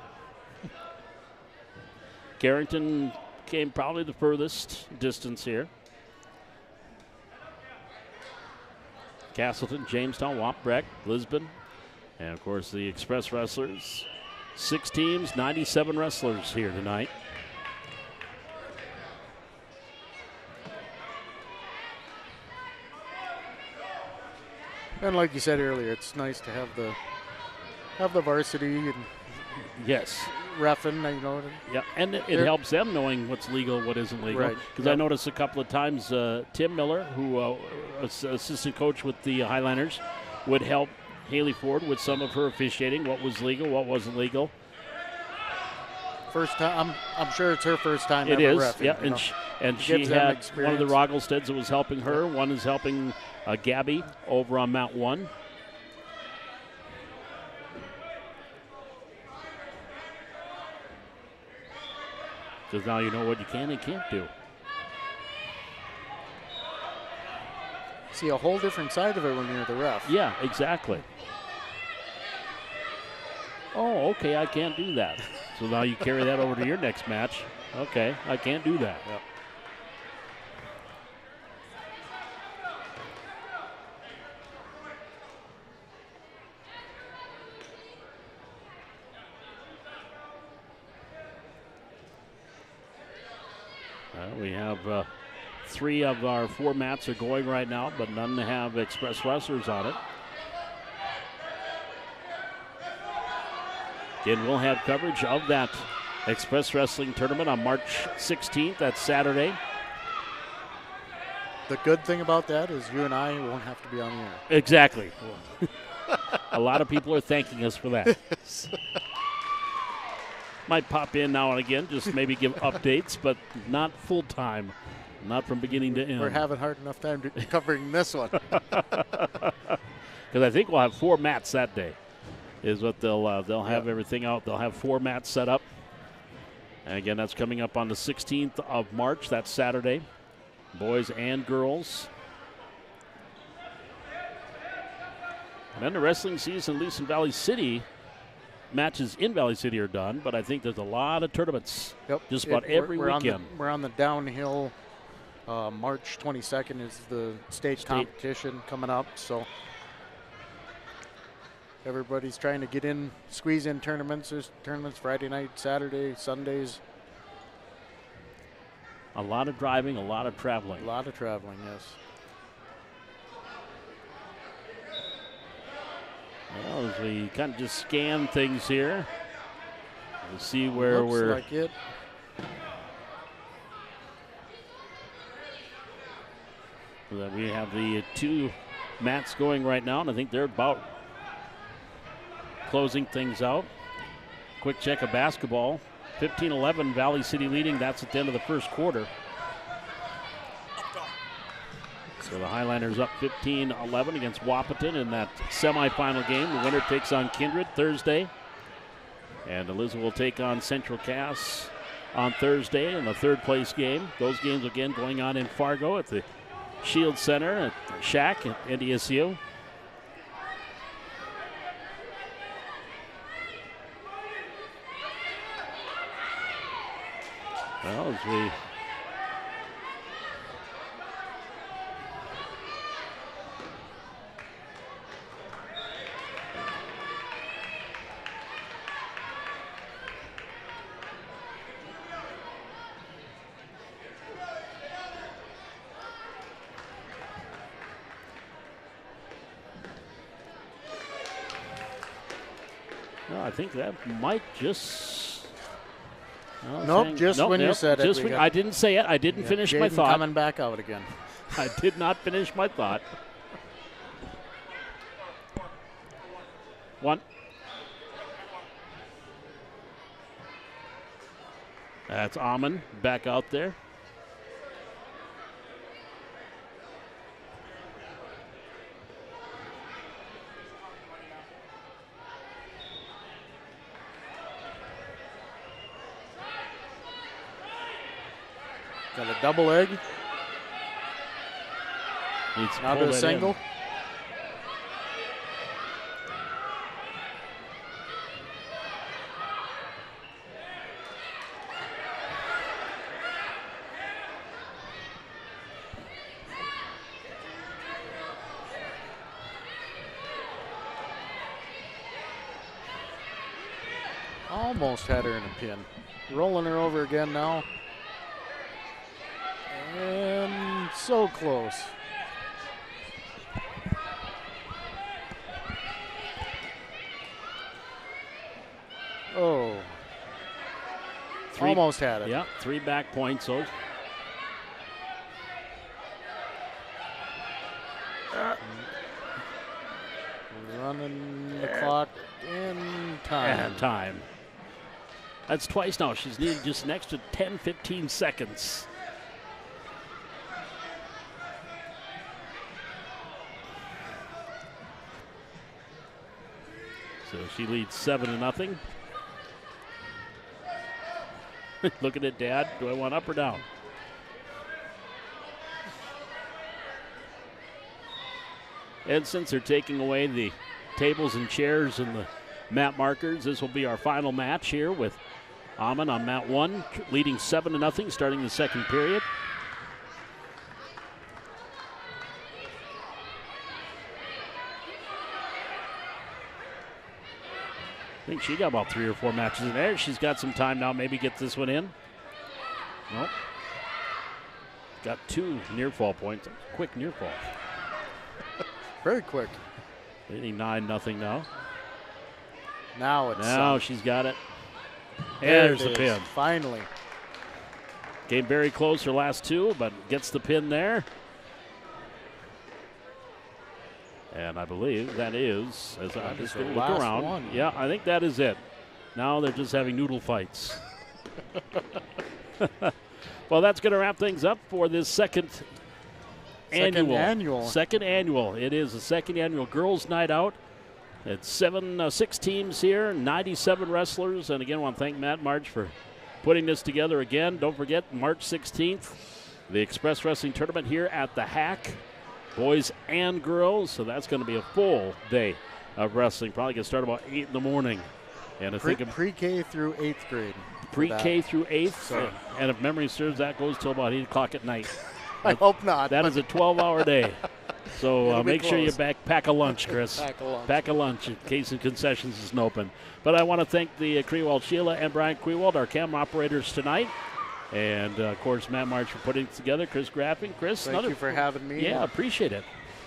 Carrington came probably the furthest distance here. Castleton, Jamestown, Wampbreck, Lisbon, and of course the Express wrestlers. 6 teams, 97 wrestlers here tonight. And like you said earlier, it's nice to have the varsity and yes, reffing, you know. Yeah, and it helps them knowing what's legal, what isn't legal. Right. Because I noticed a couple of times Tim Miller, who was assistant coach with the Highlanders, would help Haley Ford with some of her officiating, what was legal, what wasn't legal. First time, I'm sure it's her first time It ever is, reffing. yeah, and she had one of the Roggelsteads that was helping her. One is helping Gabby over on Mount 1. Because now you know what you can and can't do. See a whole different side of it when you're the ref. Yeah, exactly. Oh, okay, I can't do that. So now you carry that over to your next match. Okay, I can't do that. Yep. We have 3 of our 4 mats are going right now, but none have Express wrestlers on it. Again, we'll have coverage of that Express Wrestling Tournament on March 16th. That's Saturday. The good thing about that is you and I won't have to be on the air. Exactly. A lot of people are thanking us for that. Might pop in now and again, just maybe give updates, but not full time, not from beginning to end. We're having hard enough time covering this one. Because I think we'll have 4 mats that day, is what they'll have everything out. They'll have 4 mats set up. And again, that's coming up on the 16th of March. That's Saturday, boys and girls. And then the wrestling season, at least in Valley City. Matches in Valley City are done, but I think there's a lot of tournaments. Yep. Just about every weekend. We're on the downhill. March 22nd is the state competition coming up, so everybody's trying to get in, squeeze in tournaments. There's tournaments Friday night, Saturday, Sundays. A lot of driving, a lot of traveling. A lot of traveling, yes. Well, as we kind of just scan things here, we'll see where we're. Looks like it. We have the 2 mats going right now, and I think they're about closing things out. Quick check of basketball. 15-11, Valley City leading. That's at the end of the first quarter. So the Highlanders up 15-11 against Wahpeton in that semifinal game. The winner takes on Kindred Thursday. And Elizabeth will take on Central Cass on Thursday in the third-place game. Those games again going on in Fargo at the Shield Center at Shack at NDSU. Well, as we I think that might just. Nope, just when you said it. I didn't say it. I didn't finish my thought. Coming back out again. I did not finish my thought. 1. That's Amon back out there. Got a double egg. Now to a single. Almost had her in a pin. Rolling her over again now. And so close. Oh. Almost had it. Yeah, 3 back points. So. Running the clock in time. And time. That's twice now. She's needed just an extra 10, 15 seconds. So she leads 7-0. Looking at Dad, do I want up or down? And since they're taking away the tables and chairs and the mat markers, this will be our final match here with Amon on mat 1, leading 7-0, starting the second period. I think she got about 3 or 4 matches in there. She's got some time now, maybe get this one in. Nope. Got 2 near fall points. Quick near fall. Very quick. Leading 9-0 now. Now she's got it. There's the pin. Finally. Came very close her last 2, but gets the pin there. And I believe that is, as I'm just going to look around. One. Yeah, I think that is it. Now they're just having noodle fights. Well, that's going to wrap things up for this second annual. Second annual. It is the second annual Girls Night Out. It's 6 teams here, 97 wrestlers. And again, I want to thank Matt March for putting this together again. Don't forget, March 16th, the Express Wrestling Tournament here at the Hack. Boys and girls, so that's going to be a full day of wrestling. Probably going to start about 8 in the morning. And I think pre-K through 8th grade. Pre-K through 8th, and if memory serves, that goes till about 8 o'clock at night. I hope not. That is a 12-hour day. So make sure you pack a lunch, Chris. Pack a lunch in case the concessions isn't open. But I want to thank the Krewald Sheila and Brian Krewald, our camera operators tonight. And, of course, Matt March for putting it together. Chris Graffing. Chris, thank you for having me. Yeah, appreciate it.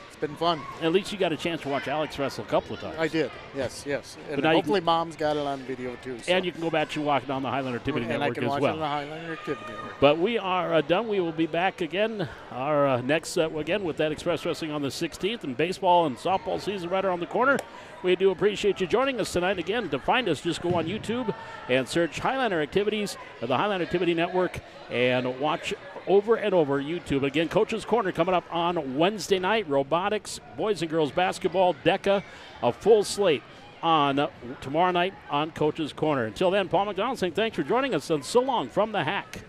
It's been fun. At least you got a chance to watch Alex wrestle a couple of times. I did, yes. And now hopefully Mom's got it on video too. So. And you can go back and watch it on the Highlander Activity Network as well. And I can watch it on the Highlander Activity Network. But we are done. We will be back again. Our next again with that Express Wrestling on the 16th, and baseball and softball season right around the corner. We do appreciate you joining us tonight. Again, to find us, just go on YouTube and search Highlander Activities, the Highlander Activity Network, and watch over and over YouTube. Again, Coach's Corner coming up on Wednesday night. Robotics, boys and girls basketball, DECA, a full slate on tomorrow night on Coach's Corner. Until then, Paul McDonald saying thanks for joining us, and so long from the Hack.